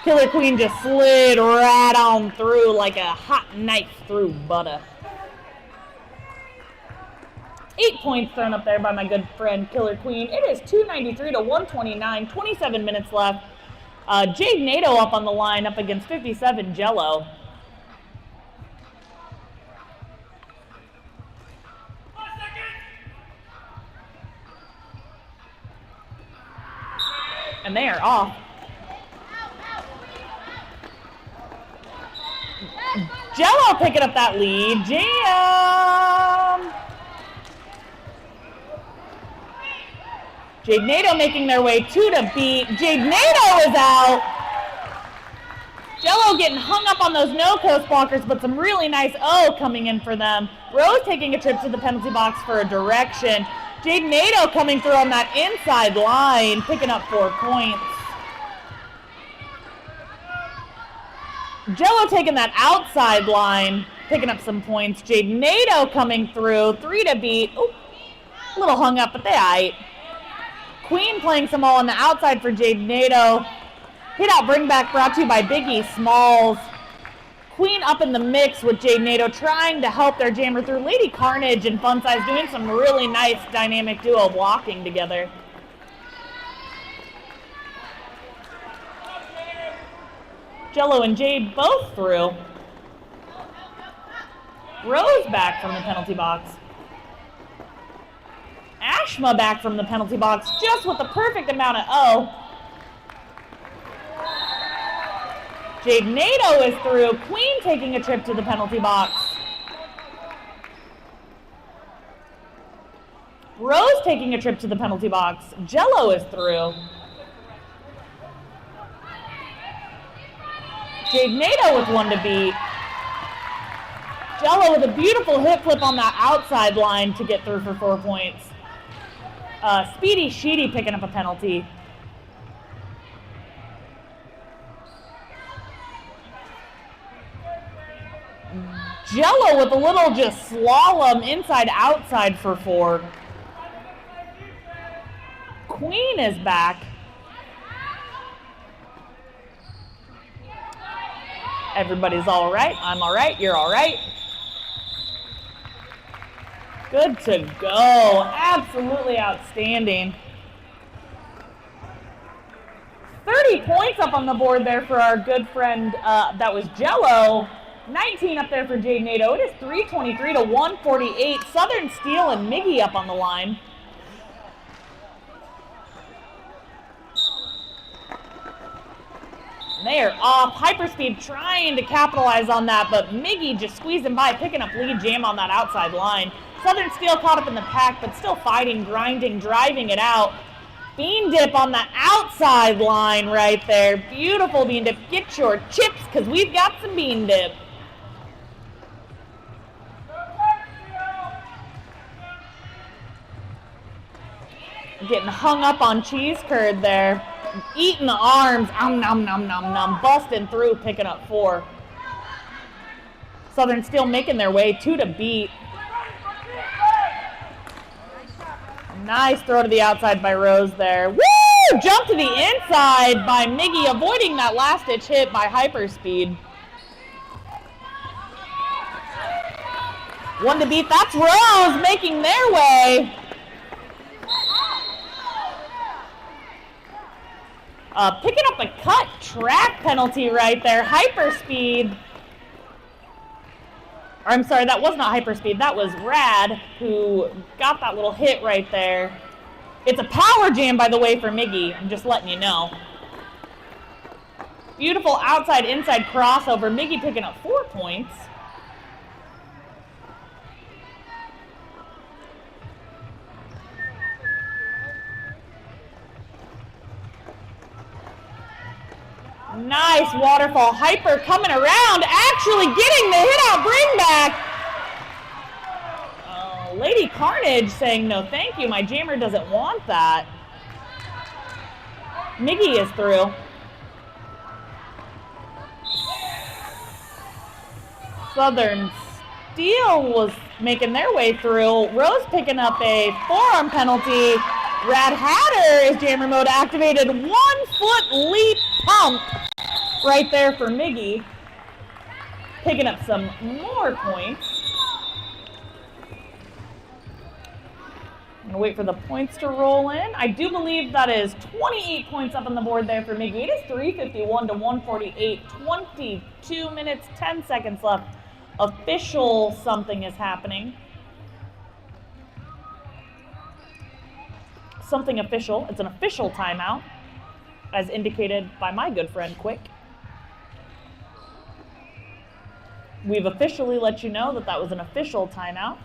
Killer Queen just slid right on through like a hot knife through butter. 8 points thrown up there by my good friend Killer Queen. It is 293 to 129, 27 minutes left. Jade Nato up on the line up against 57 Jello. And they are off. Jello picking up that lead. Jam! Jade Nato making their way 2 to beat. Jade Nato is out. Jello getting hung up on those no-coast blockers, but some really nice O coming in for them. Rose taking a trip to the penalty box for a direction. Jade Nato coming through on that inside line, picking up 4 points. Jello taking that outside line, picking up some points. Jade Nato coming through, 3 to beat. Ooh, a little hung up, but they aight. Queen playing some all on the outside for Jade Nato. Hit out bring back brought to you by Biggie Smalls. Queen up in the mix with Jade Nato, trying to help their jammer through. Lady Carnage and Fun Size doing some really nice dynamic duo blocking together. Jello and Jade both through. Rose back from the penalty box. Ashma back from the penalty box, just with the perfect amount of O. Jade Nato is through. Queen taking a trip to the penalty box. Rose taking a trip to the penalty box. Jello is through. Jade Nato with one to beat. Jello with a beautiful hip flip on that outside line to get through for 4 points. Speedy Sheedy picking up a penalty. Jello with a little just slalom inside-outside for 4. Queen is back. Everybody's all right. I'm all right. You're all right. Good to go. Absolutely outstanding. 30 points up on the board there for our good friend, that was Jello. 19 up there for Jade Nato. It is 323 to 148. Southern Steel and Miggy up on the line. They are off. Hyperspeed trying to capitalize on that, but Miggy just squeezing by, picking up lead jam on that outside line. Southern Steel caught up in the pack, but still fighting, grinding, driving it out. Bean dip on the outside line right there. Beautiful bean dip. Get your chips, because we've got some bean dip. Getting hung up on cheese curd there. Eating the arms. Nom, nom, nom, nom. Busting through, picking up 4. Southern Steel making their way 2 to beat. Nice throw to the outside by Rose there. Woo! Jump to the inside by Miggy, avoiding that last-ditch hit by Hyperspeed. 1 to beat. That's Rose making their way. Picking up a cut track penalty right there. Hyperspeed. Or I'm sorry, that was not Hyperspeed. That was Rad who got that little hit right there. It's a power jam, by the way, for Miggy. I'm just letting you know. Beautiful outside-inside crossover. Miggy picking up 4 points. Nice waterfall. Hyper coming around, actually getting the hit out bring back. Lady Carnage saying no thank you. My jammer doesn't want that. Miggy is through. Southern Steel was making their way through. Rose picking up a forearm penalty. Rad Hatter is jammer mode activated. 1 foot leap pump right there for Miggy. Picking up some more points. I'm gonna wait for the points to roll in. I do believe that is 28 points up on the board there for Miggy. It is 351 to 148. 22 minutes, 10 seconds left. Official something is happening. Something official. It's an official timeout, as indicated by my good friend Quick. We've officially let you know that that was an official timeout.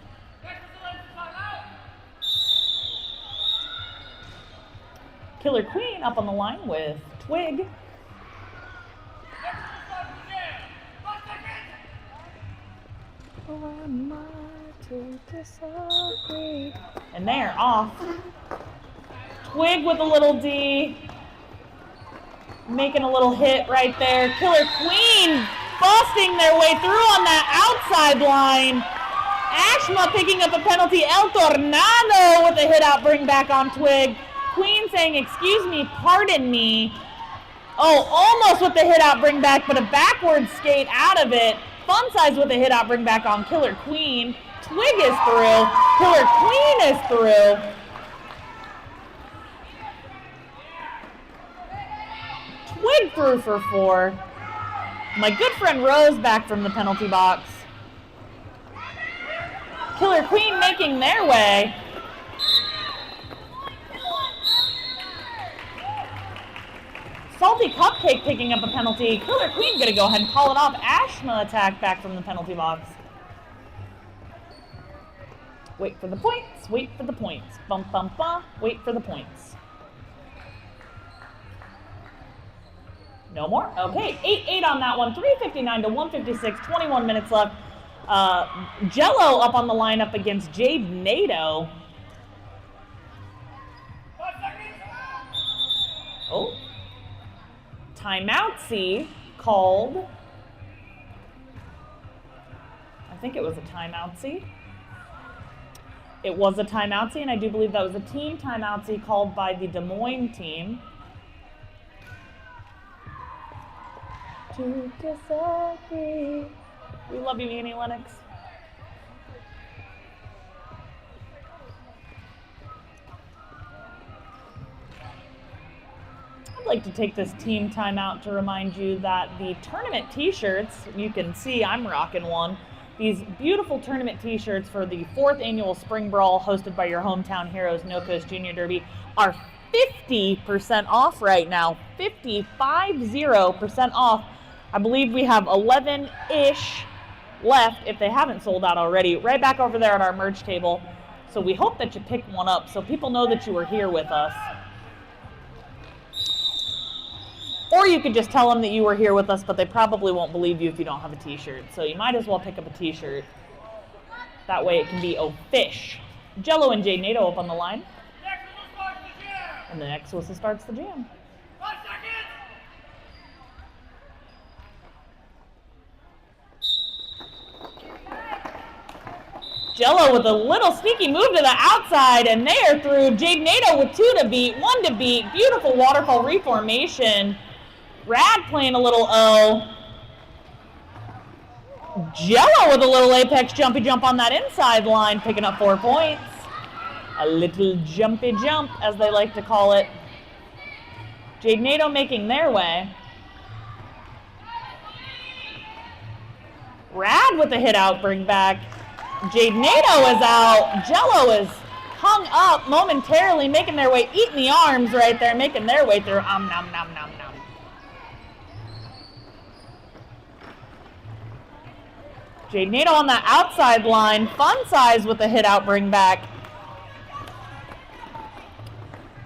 Killer Queen up on the line with Twig. And they're off. Twig with a little D. Making a little hit right there. Killer Queen busting their way through on that outside line. Ashma picking up a penalty. El Tornado with a hit out bring back on Twig. Queen saying, excuse me, pardon me. Oh, almost with the hit out bring back, but a backward skate out of it. Fun Size with a hit out bring back on Killer Queen. Twig is through. Killer Queen is through. Twig through for 4. My good friend Rose back from the penalty box. Killer Queen making their way. Salty Cupcake picking up a penalty. Killer Queen gonna go ahead and call it off. Ashma attack back from the penalty box. Wait for the points. Wait for the points. Bum, bum, bum. Wait for the points. No more? Okay, 8-8 on that one. 359 to 156, 21 minutes left. Jello up on the lineup against Jade Nato. Oh. Timeout-C called. I think it was a timeout-C. It was a timeout-C, and I do believe that was a team timeout-C called by the Des Moines team. To disagree. We love you, Annie Lennox. I'd like to take this team timeout to remind you that the tournament t-shirts, you can see I'm rocking one. These beautiful tournament t-shirts for the 4th annual Spring Brawl hosted by your hometown heroes, No Coast Junior Derby, are 50% off right now. 50% off. I believe we have 11-ish left if they haven't sold out already, right back over there at our merch table. So we hope that you pick one up so people know that you were here with us. Or you could just tell them that you were here with us, but they probably won't believe you if you don't have a t-shirt. So you might as well pick up a t-shirt. That way it can be official. Jello and Jade Nato up on the line. And the next whistle starts the jam. 5 seconds! Jello with a little sneaky move to the outside, and they are through. Jade Nato with 2 to beat, 1 to beat. Beautiful waterfall reformation. Rad playing a little O. Jello with a little apex jumpy jump on that inside line, picking up 4 points. A little jumpy jump, as they like to call it. Jade Nato making their way. Rad with a hit out, bring back. Jade Nato is out. Jello is hung up momentarily, making their way, eating the arms right there, making their way through. Nom, nom, nom, nom. Jade Nato on the outside line. Fun size with a hit out, bring back.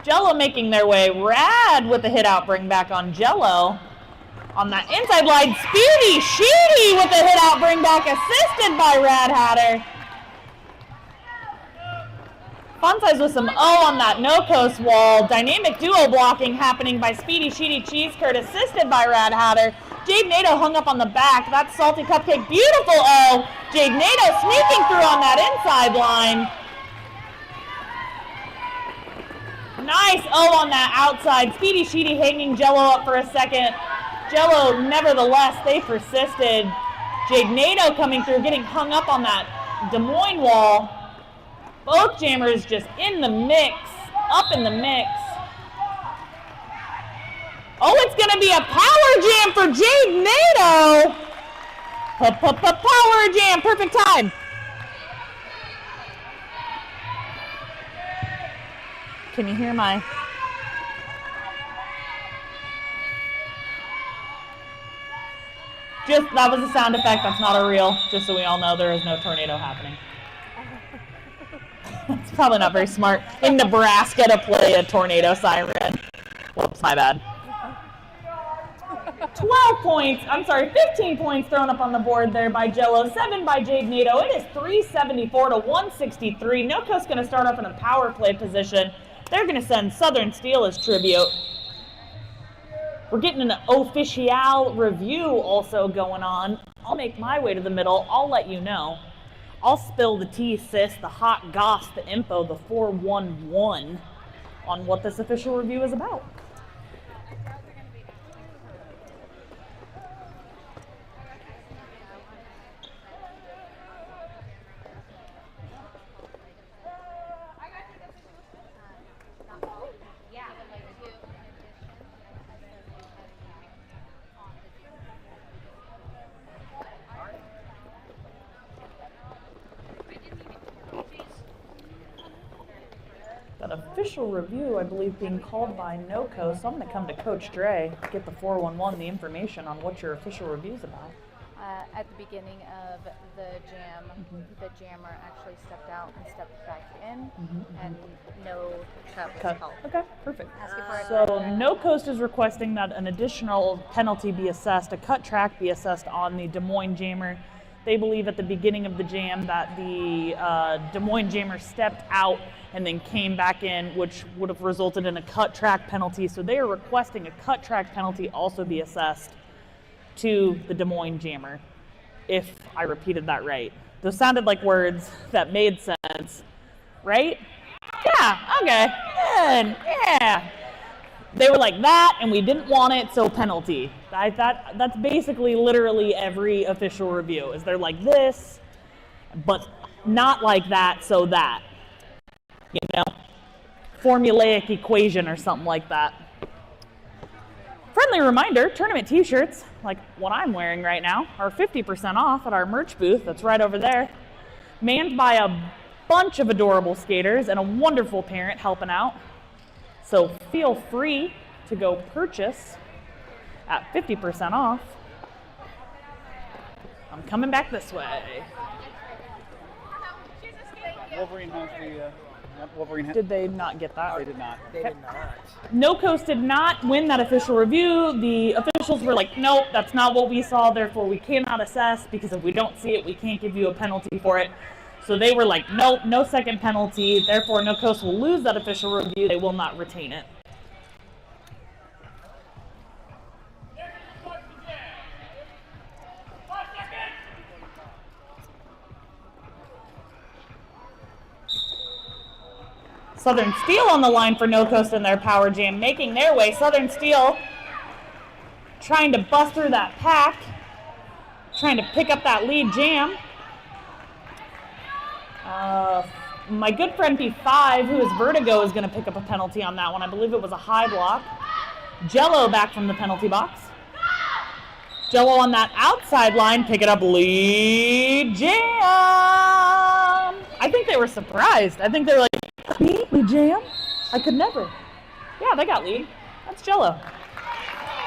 Jello making their way. Rad with a hit out, bring back on Jello. On that inside line, Speedy Sheedy with a hit out, bring back, assisted by Rad Hatter. Fun size with some O on that no coast wall. Dynamic duo blocking happening by Speedy Sheedy Cheese Curd, assisted by Rad Hatter. Jade Nato hung up on the back. That's Salty Cupcake. Beautiful O. Jade Nato sneaking through on that inside line. Nice O on that outside. Speedy Sheedy hanging Jello up for a second. Jello, nevertheless, they persisted. Jade Nato coming through, getting hung up on that Des Moines wall. Both jammers just in the mix, up in the mix. Oh, it's going to be a power jam for Jade Nato. Power jam, perfect time. Can you hear my... That was a sound effect, that's not a reel. Just so we all know, there is no tornado happening. It's probably not very smart in Nebraska to play a tornado siren. Whoops, my bad. 15 points thrown up on the board there by Jello, 7 by Jade Nato. It is 374 to 163. No Coast's going to start off in a power play position. They're going to send Southern Steel as tribute. We're getting an official review also going on. I'll make my way to the middle. I'll let you know. I'll spill the tea, sis, the hot goss, the info, the 411 on what this official review is about. That official review, I believe, being called by NoCo, so I'm going to come to Coach Dre, get the 411, the information on what your official review is about. At the beginning of the jam, the jammer actually stepped out and stepped back in, and no cut was called. Okay, perfect. Asking for So No Coast is requesting that an additional penalty be assessed, a cut track be assessed on the Des Moines jammer. They believe at the beginning of the jam that the Des Moines jammer stepped out and then came back in, which would have resulted in a cut track penalty. So they are requesting a cut track penalty also be assessed to the Des Moines jammer, if I repeated that right. Those sounded like words that made sense, right? Yeah, okay, good, yeah. They were like that, and we didn't want it, so penalty. That's basically literally every official review, is they're like this, but not like that, so that. You know, formulaic equation or something like that. Friendly reminder, tournament t-shirts, like what I'm wearing right now, are 50% off at our merch booth that's right over there. Manned by a bunch of adorable skaters and a wonderful parent helping out. So feel free to go purchase at 50% off. I'm coming back this way. Wolverine has the... Wolverine Did they not get that? They did not. They did not. No Coast did not win that official review. The officials were like, nope, that's not what we saw, therefore we cannot assess, because if we don't see it, we can't give you a penalty for it. So they were like, nope, no second penalty, therefore No Coast will lose that official review. They will not retain it. Southern Steel on the line for No Coast in their power jam, making their way. Southern Steel trying to bust through that pack, trying to pick up that lead jam. My good friend P5, who is Vertigo, is going to pick up a penalty on that one. I believe it was a high block. Jello back from the penalty box. Jello on that outside line, picking up lead jam. I think they were surprised. I think they were like, me? Lead jam? I could never. Yeah, they got lead. That's Jello.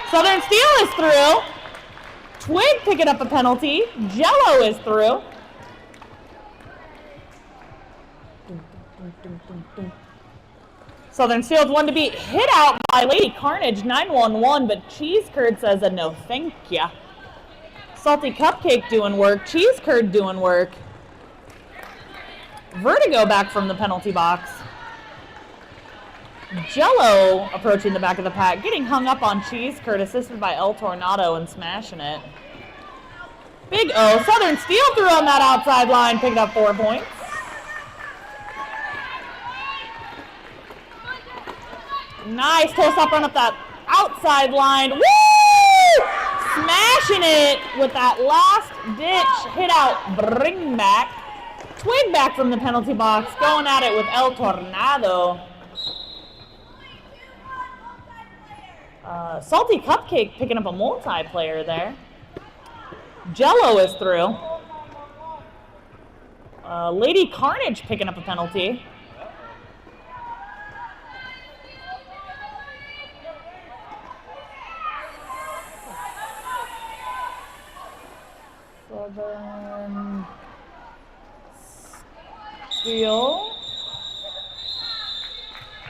Southern Steel is through. Twig picking up a penalty. Jello is through. Southern Steel's one to beat, hit out by Lady Carnage 911, but Cheese Curd says a no thank ya. Salty Cupcake doing work, Cheese Curd doing work. Vertigo back from the penalty box. Jello approaching the back of the pack, getting hung up on Cheese Curd, assisted by El Tornado and smashing it. Big O, Southern Steel threw on that outside line, picked up 4 points. Nice toss-up run up that outside line. Woo! Smashing it with that last-ditch hit-out bring back. Twig back from the penalty box, going at it with El Tornado. Salty Cupcake picking up a multiplayer there. Jello is through. Lady Carnage picking up a penalty. Southern Steel.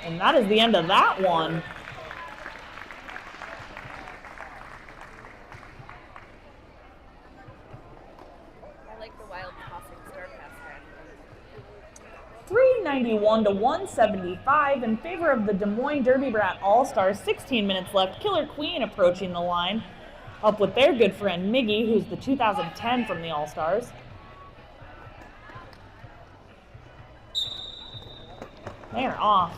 And that is the end of that one. I like the wild tossing star pass strategy. 391 to 175 in favor of the Des Moines Derby Brat All-Stars. 16 minutes left. Killer Queen approaching the line, up with their good friend Miggy, who's the 2010 from the All-Stars. They're off.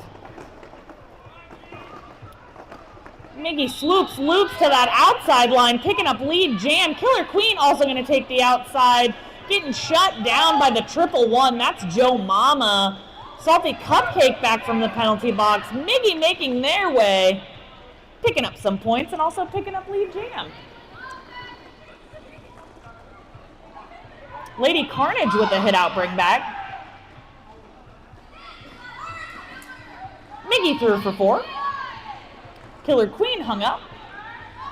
Miggy swoops, loops to that outside line, picking up lead jam. Killer Queen also going to take the outside, getting shut down by the 111. That's Joe Mama. Salty Cupcake back from the penalty box. Miggy making their way, picking up some points and also picking up lead jam. Lady Carnage with a hit out bring back. Miggy threw for 4. Killer Queen hung up.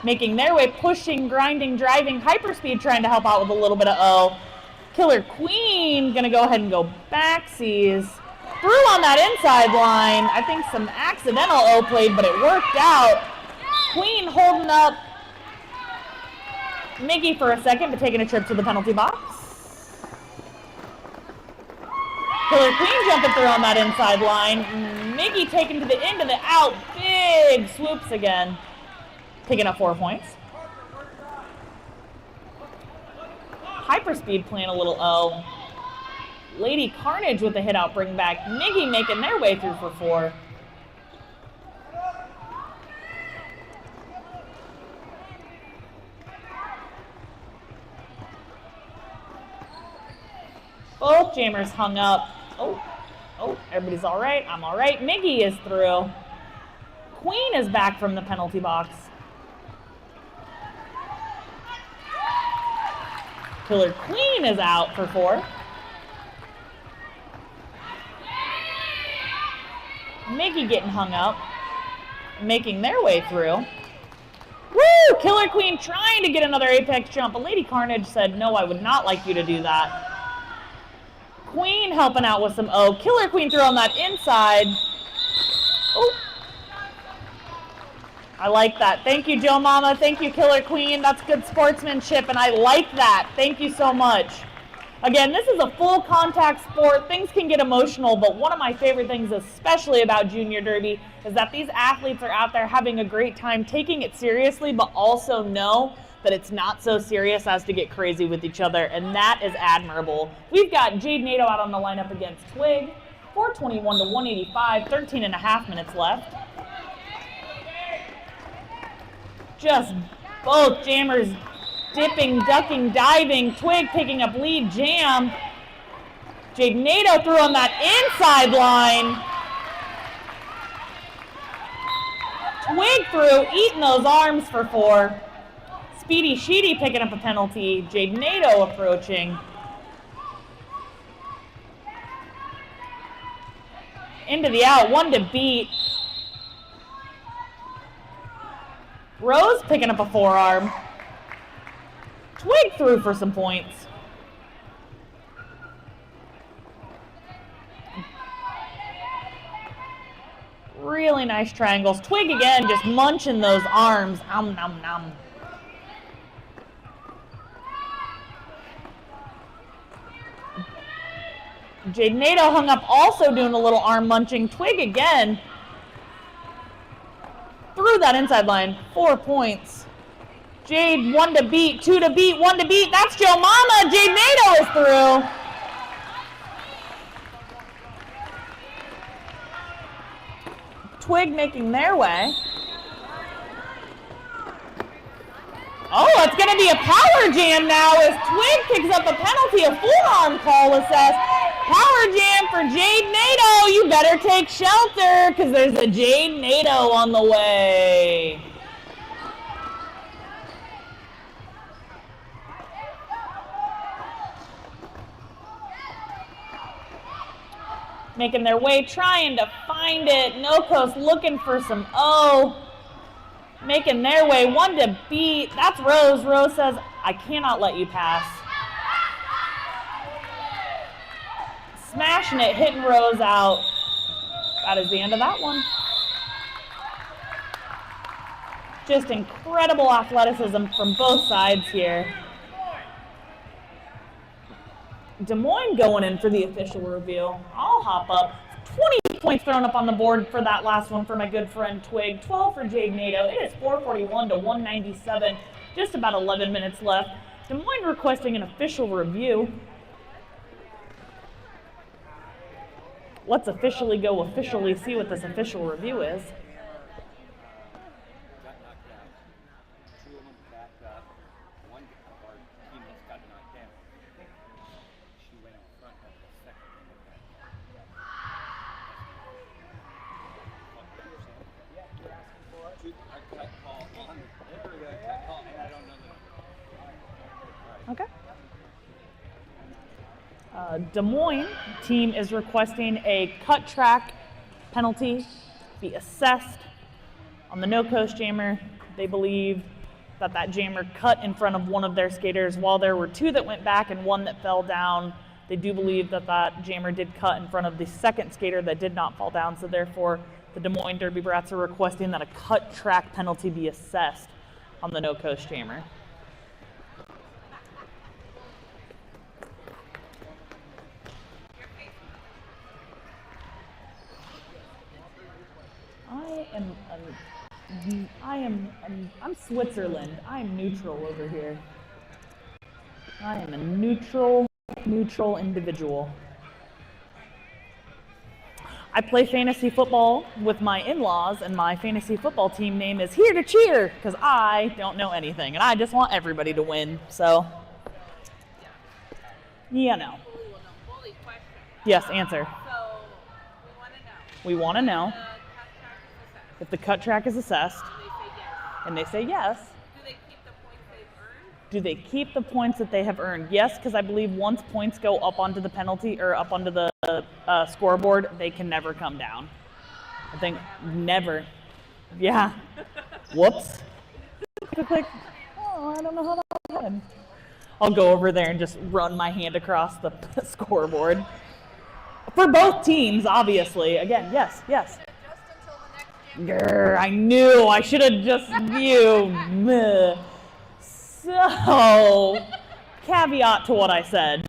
making their way, pushing, grinding, driving, hyperspeed, trying to help out with a little bit of O. Killer Queen gonna go ahead and go backsies. Through on that inside line. I think some accidental O played, but it worked out. Queen holding up Miggy for a second, but taking a trip to the penalty box. Killer Queen jumping through on that inside line. Miggy taken to the end of the out. Big swoops again. Picking up 4 points. Hyperspeed playing a little O. Lady Carnage with a hit out bring back. Miggy making their way through for 4. Both jammers hung up. Oh, everybody's all right. I'm all right. Miggy is through. Queen is back from the penalty box. Killer Queen is out for 4. Miggy getting hung up, making their way through. Woo! Killer Queen trying to get another apex jump, but Lady Carnage said, no, I would not like you to do that. Queen helping out with some O. Killer Queen through on that inside. Oh. I like that. Thank you, Joe Mama. Thank you, Killer Queen. That's good sportsmanship, and I like that. Thank you so much. Again, this is a full contact sport. Things can get emotional, but one of my favorite things, especially about Junior Derby, is that these athletes are out there having a great time, taking it seriously, but also know that it's not so serious as to get crazy with each other, and that is admirable. We've got Jade Nato out on the lineup against Twig, 421 to 185, 13 and a half minutes left. Just both jammers dipping, ducking, diving. Twig picking up lead. Jam. Jade Nato through on that inside line. Twig through, eating those arms for 4. Speedy Sheedy picking up a penalty. Jade Nato approaching. Into the out, 1 to beat. Rose picking up a forearm. Twig through for some points. Really nice triangles. Twig again, just munching those arms. Nom, nom, nom. Jade Nato hung up, also doing a little arm munching. Twig again. Through that inside line, 4 points. Jade, 1 to beat, 2 to beat, 1 to beat. That's Joe Mama. Jade Nato is through. Twig making their way. Oh, it's going to be a power jam now as Twig picks up a penalty, a forearm call assessed. Power jam for Jade Nato. You better take shelter because there's a Jade Nato on the way. Making their way, trying to find it. No Coast looking for some O. Making their way, 1 to beat. That's Rose. Rose says, I cannot let you pass. Smashing it, hitting Rose out. That is the end of that one. Just incredible athleticism from both sides here. Des Moines going in for the official review. I'll hop up. 20 points thrown up on the board for that last one for my good friend Twig. 12 for Jade Nato. It is 441 to 197. Just about 11 minutes left. Des Moines requesting an official review. Let's officially go officially see what this official review is. Okay. Des Moines team is requesting a cut track penalty be assessed on the No Coast Jammer. They believe that jammer cut in front of one of their skaters. While there were 2 that went back and 1 that fell down, they do believe that jammer did cut in front of the second skater that did not fall down. So therefore, the Des Moines Derby Brats are requesting that a cut track penalty be assessed on the no-coast jammer. I'm Switzerland. I'm neutral over here. I am a neutral individual. I play fantasy football with my in-laws, and my fantasy football team name is Here to Cheer, because I don't know anything, and I just want everybody to win, so. Yeah, no. Yes, answer. So, We want to know if the cut track is assessed, and they say yes. Do they keep the points that they have earned? Yes, because I believe once points go up onto the penalty or up onto the scoreboard, they can never come down. I think never. Yeah. Whoops. Click. Oh, I don't know how that happened. I'll go over there and just run my hand across the scoreboard. For both teams, obviously. Again, yes. Grr, I knew. I should have just you. So, caveat to what I said.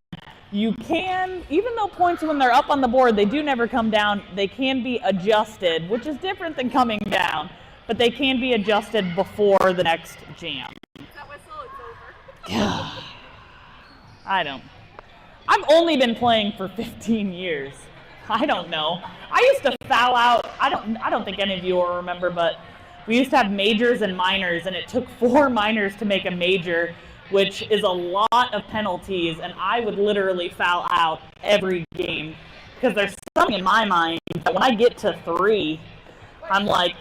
You can, even though points when they're up on the board, they do never come down, they can be adjusted, which is different than coming down, but they can be adjusted before the next jam. That whistle is over. I've only been playing for 15 years. I don't know. I used to foul out, I don't think any of you will remember, but we used to have majors and minors, and it took 4 minors to make a major, which is a lot of penalties, and I would literally foul out every game. Because there's something in my mind that when I get to 3, I'm like,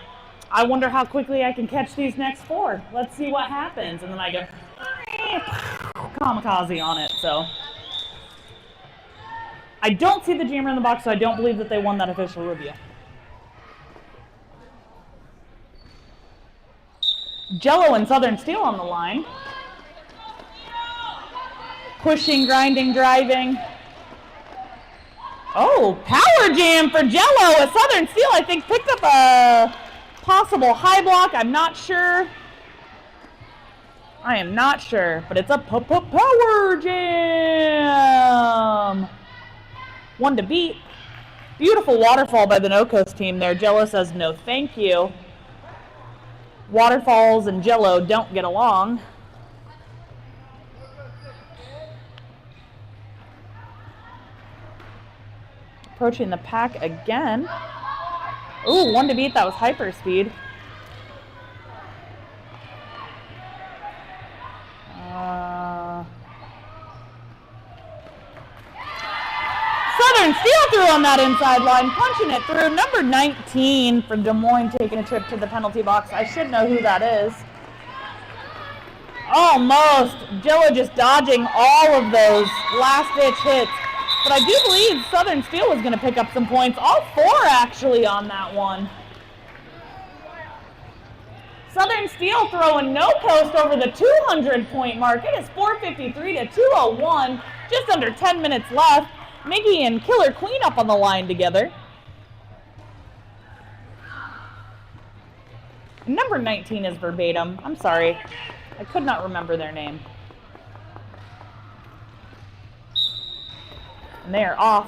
I wonder how quickly I can catch these next 4. Let's see what happens. And then I go, kamikaze on it, so. I don't see the jammer in the box, so I don't believe that they won that official review. Jello and Southern Steel on the line. Pushing, grinding, driving. Oh, power jam for Jello. A Southern Steel, I think, picked up a possible high block. I'm not sure. I am not sure, but it's a power jam. 1 to beat. Beautiful waterfall by the no-coast team there. Jello says no thank you. Waterfalls and Jello don't get along. Approaching the pack again. Ooh, 1 to beat. That was hyperspeed. Southern Steel through on that inside line, punching it through. Number 19 for Des Moines taking a trip to the penalty box. I should know who that is. Almost. Jello just dodging all of those last-ditch hits. But I do believe Southern Steel was going to pick up some points. All 4 actually on that one. Southern Steel throwing no coast over the 200-point mark. It is 453 to 201. Just under 10 minutes left. Miggy and Killer Queen up on the line together. Number 19 is verbatim. I'm sorry. I could not remember their name. And they are off.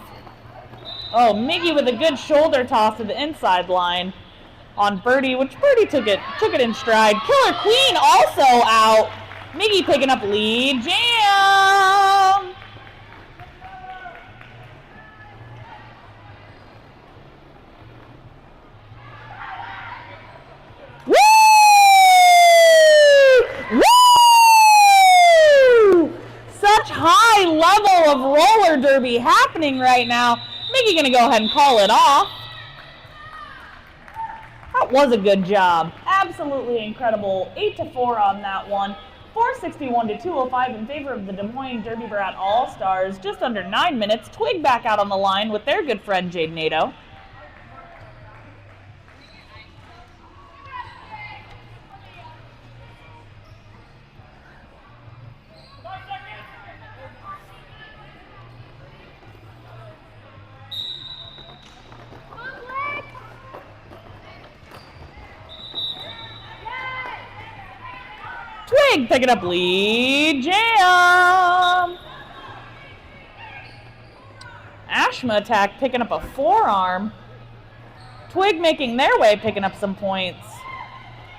Oh, Miggy with a good shoulder toss to the inside line on Birdie, which Birdie took it in stride. Killer Queen also out. Miggy picking up lead jam. High level of roller derby happening right now. Miggy gonna go ahead and call it off. That was a good job. Absolutely incredible. 8-4 on that one. 461 to 205 in favor of the Des Moines Derby Brat All-Stars. Just under 9 minutes. Twig back out on the line with their good friend Jade Nato. Twig picking up lead jam. Ashma attack picking up a forearm. Twig making their way, picking up some points.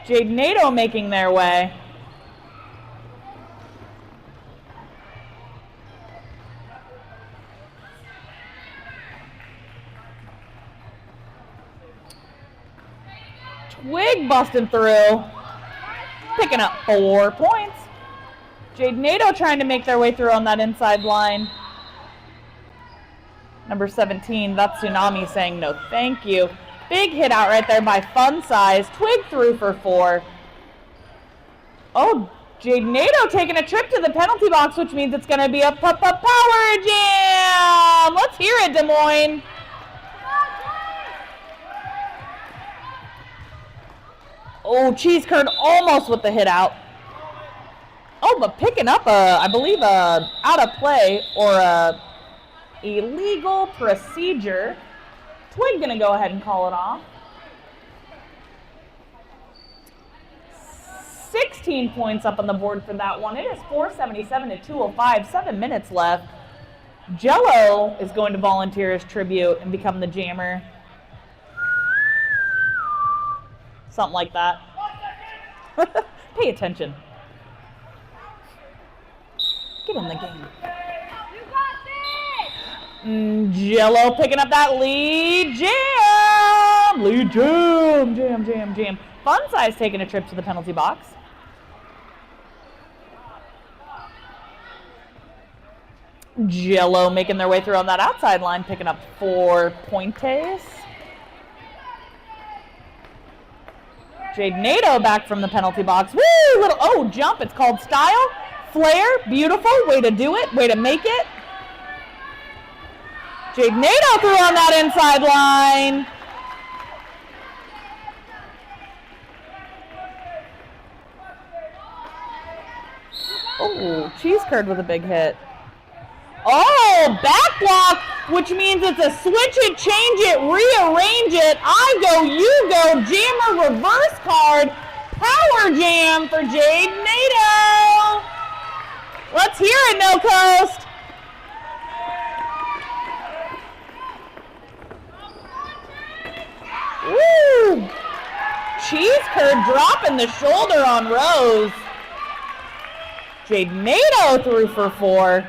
Jade NATO making their way. Twig busting through, picking up 4 points. Jade NATO trying to make their way through on that inside line. Number 17, that's Tsunami saying no thank you. Big hit out right there by Fun Size. Twig through for 4. Oh, Jade NATO taking a trip to the penalty box, which means it's going to be a power jam. Let's hear it, Des Moines. Oh, Cheese Curd almost with the hit out. Oh, but picking up I believe out of play or a illegal procedure. Twig gonna go ahead and call it off. 16 points up on the board for that one. It is 477 to 205, 7 minutes left. Jello is going to volunteer as tribute and become the jammer. Something like that. Pay attention. Get in the game. Jello picking up that lead jam. Lead jam. Fun Size taking a trip to the penalty box. Jello making their way through on that outside line, picking up 4 pointes. Jade NATO back from the penalty box. Woo! Little, oh, jump. It's called style. Flare. Beautiful. Way to do it. Way to make it. Jade NATO through on that inside line. Oh, Cheese Curd with a big hit. Oh, back block, which means it's a switch it, change it, rearrange it. I go, you go, jammer reverse card, power jam for Jade NATO. Let's hear it, No Coast. Woo! Cheese Curd dropping the shoulder on Rose. Jade NATO through for 4.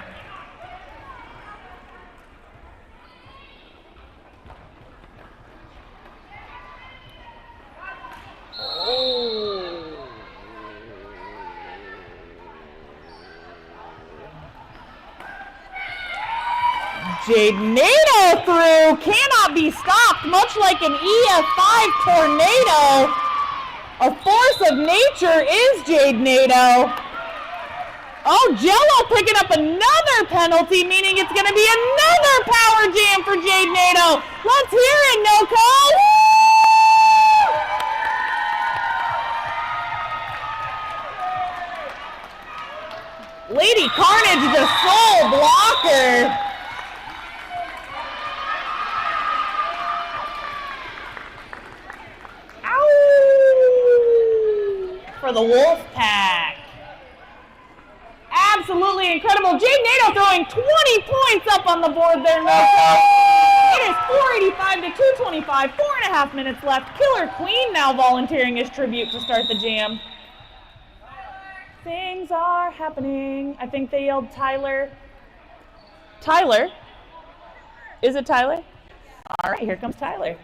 Jade NATO through, cannot be stopped, much like an EF5 tornado. A force of nature is Jade NATO. Oh, Jello picking up another penalty, meaning it's going to be another power jam for Jade NATO. Let's hear it, No Call. Lady Carnage, the sole blocker. For the Wolf Pack. Absolutely incredible. Jade NATO throwing 20 points up on the board there, No. It is 485 to 225, 4.5 minutes left. Killer Queen now volunteering as tribute to start the jam. Things are happening. I think they yelled Tyler. Tyler? Is it Tyler? All right, here comes Tyler.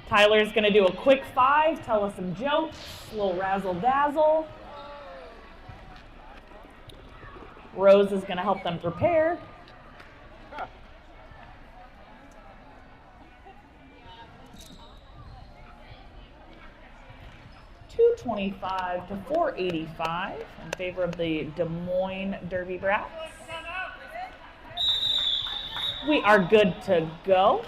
Tyler's gonna do a quick 5, tell us some jokes, a little razzle dazzle. Rose is gonna help them prepare. $225 to $485 in favor of the Des Moines Derby Brats. We are good to go.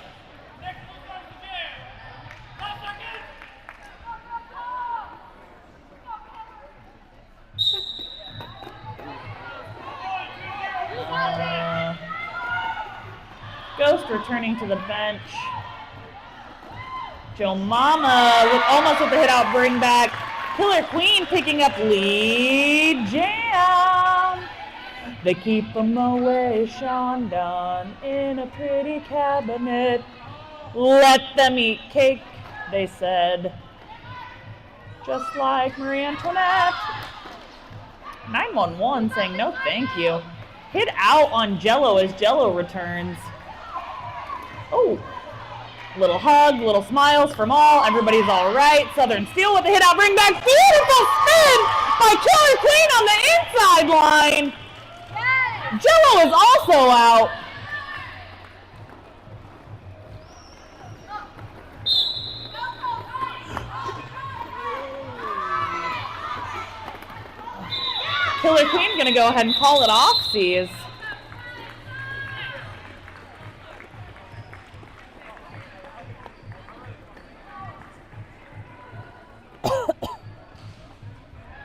Ghost returning to the bench. Joe Mama with almost with the hit out bring back. Killer Queen picking up lead jam. They keep 'em away, Sean Dunn, in a pretty cabinet. Let them eat cake, they said, just like Marie Antoinette. 911 saying no thank you. Hit out on Jello as Jello returns. Oh, little hug, little smiles from all. Everybody's all right. Southern Steel with the hit out, bring back. Beautiful spin by Killer Queen on the inside line. Jello is also out. Killer Queen gonna go ahead and call it off, sees.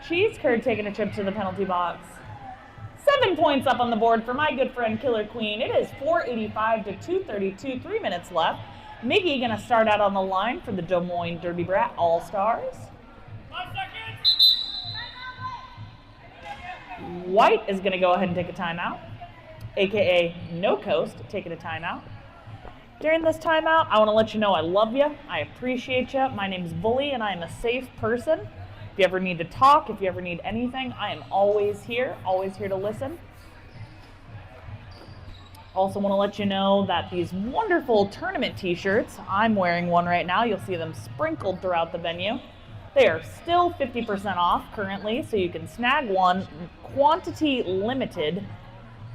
Cheese Curd taking a trip to the penalty box. 7 points up on the board for my good friend Killer Queen. It is 4:85 to 2:32, 3 minutes left. Miggy gonna start out on the line for the Des Moines Derby Brat All-Stars. 5 seconds. White is gonna go ahead and take a timeout, AKA No Coast taking a timeout. During this timeout, I wanna let you know I love you, I appreciate you. My name's Bully and I am a safe person. If you ever need to talk, if you ever need anything, I am always here to listen. Also want to let you know that these wonderful tournament t-shirts, I'm wearing one right now, you'll see them sprinkled throughout the venue. They are still 50% off currently, so you can snag one, quantity limited.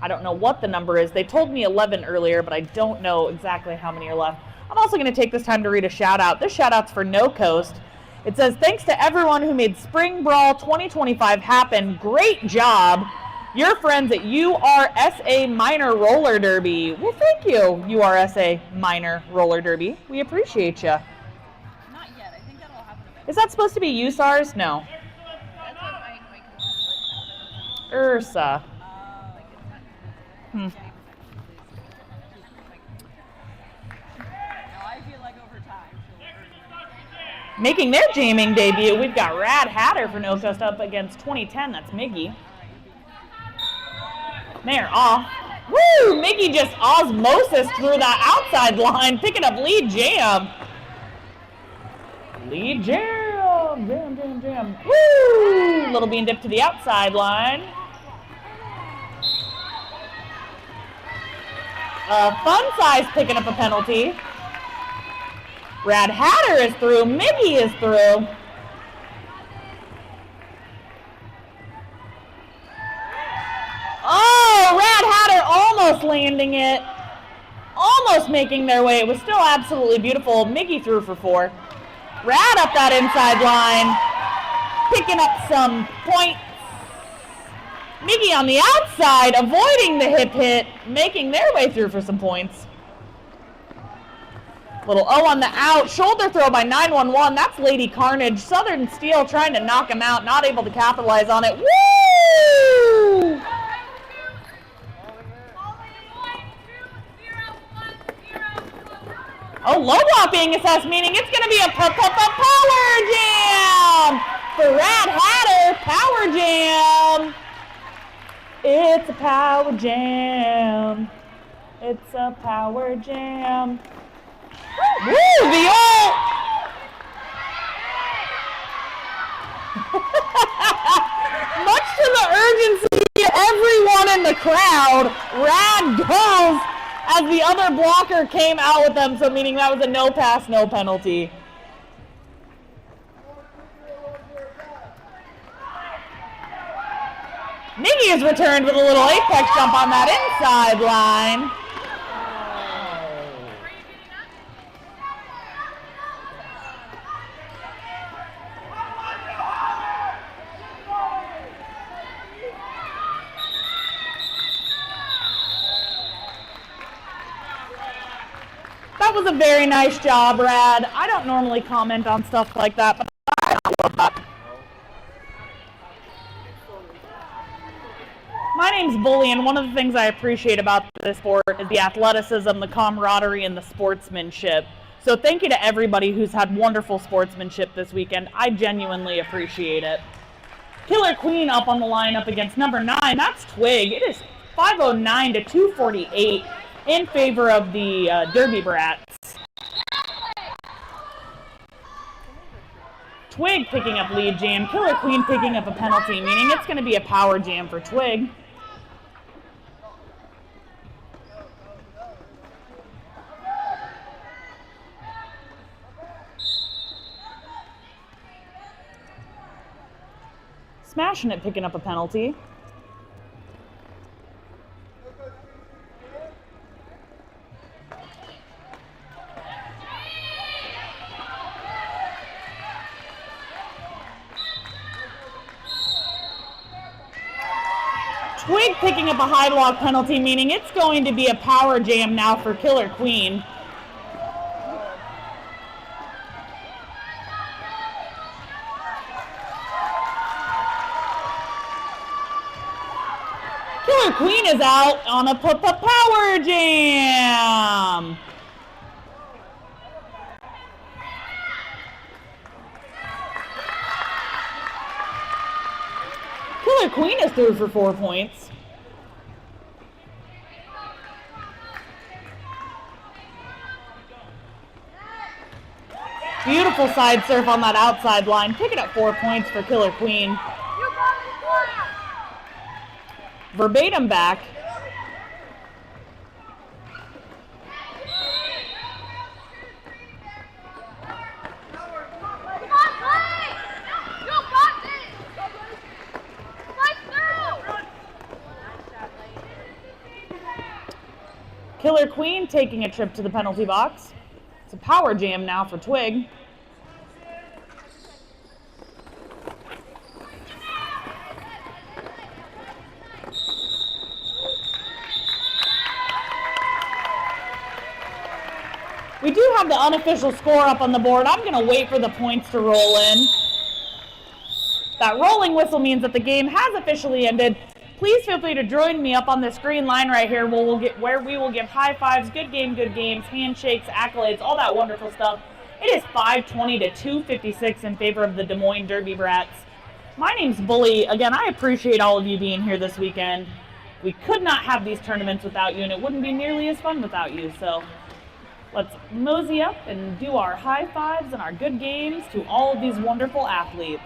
I don't know what the number is. They told me 11 earlier, but I don't know exactly how many are left. I'm also going to take this time to read a shout out. This shout out's for No Coast. It says, thanks to everyone who made Spring Brawl 2025 happen. Great job. Your friends at URSA Minor Roller Derby. Well, thank you, URSA Minor Roller Derby. We appreciate you. Not yet. I think that'll happen eventually. Is that supposed to be USARS? No. That's what my concern was. Ursa. Like it's not. Now I feel like over time she'll. Making their jamming debut, we've got Rad Hatter for No Coast up against 2010. That's Miggy. They're off. Woo! Miggy just osmosis through that outside line, picking up lead jam. Lead jam. Jam, jam, jam. Woo! Little bean dip to the outside line. Fun Size picking up a penalty. Rad Hatter is through. Miggy is through. Oh, Rad Hatter almost landing it. Almost making their way. It was still absolutely beautiful. Miggy threw for 4. Rad up that inside line. Picking up some points. Miggy on the outside, avoiding the hip hit, making their way through for some points. Little O on the out, shoulder throw by 911. That's Lady Carnage. Southern Steel trying to knock him out, not able to capitalize on it. Woo! Oh, low block being assessed, meaning it's going to be a power jam for Rad Hatter. Power jam. It's a power jam. It's a power jam. Woo, the old. Much to the urgency of everyone in the crowd, Rad goes as the other blocker came out with them, so meaning that was a no pass, no penalty. Miggy is returned with a little apex jump on that inside line. That was a very nice job, Rad. I don't normally comment on stuff like that, but I love that. My name's Bully, and one of the things I appreciate about this sport is the athleticism, the camaraderie, and the sportsmanship. So thank you to everybody who's had wonderful sportsmanship this weekend. I genuinely appreciate it. Killer Queen up on the line up against number 9. That's Twig. It is 509 to 248 in favor of the Derby Brats. Twig picking up lead jam. Killer Queen picking up a penalty, meaning it's going to be a power jam for Twig. Smashing it, picking up a penalty. Twig picking up a high block penalty, meaning it's going to be a power jam now for Killer Queen. Killer Queen is out on a power jam. Killer Queen is through for 4 points. Beautiful side surf on that outside line, picking up 4 points for Killer Queen. Verbatim back. Killer Queen taking a trip to the penalty box. It's a power jam now for Twig. We do have the unofficial score up on the board. I'm going to wait for the points to roll in. That rolling whistle means that the game has officially ended. Please feel free to join me up on this green line right here where we will give high fives, good games, handshakes, accolades, all that wonderful stuff. It is 520 to 256 in favor of the Des Moines Derby Brats. My name's Bully. Again, I appreciate all of you being here this weekend. We could not have these tournaments without you, and it wouldn't be nearly as fun without you. So let's mosey up and do our high fives and our good games to all of these wonderful athletes.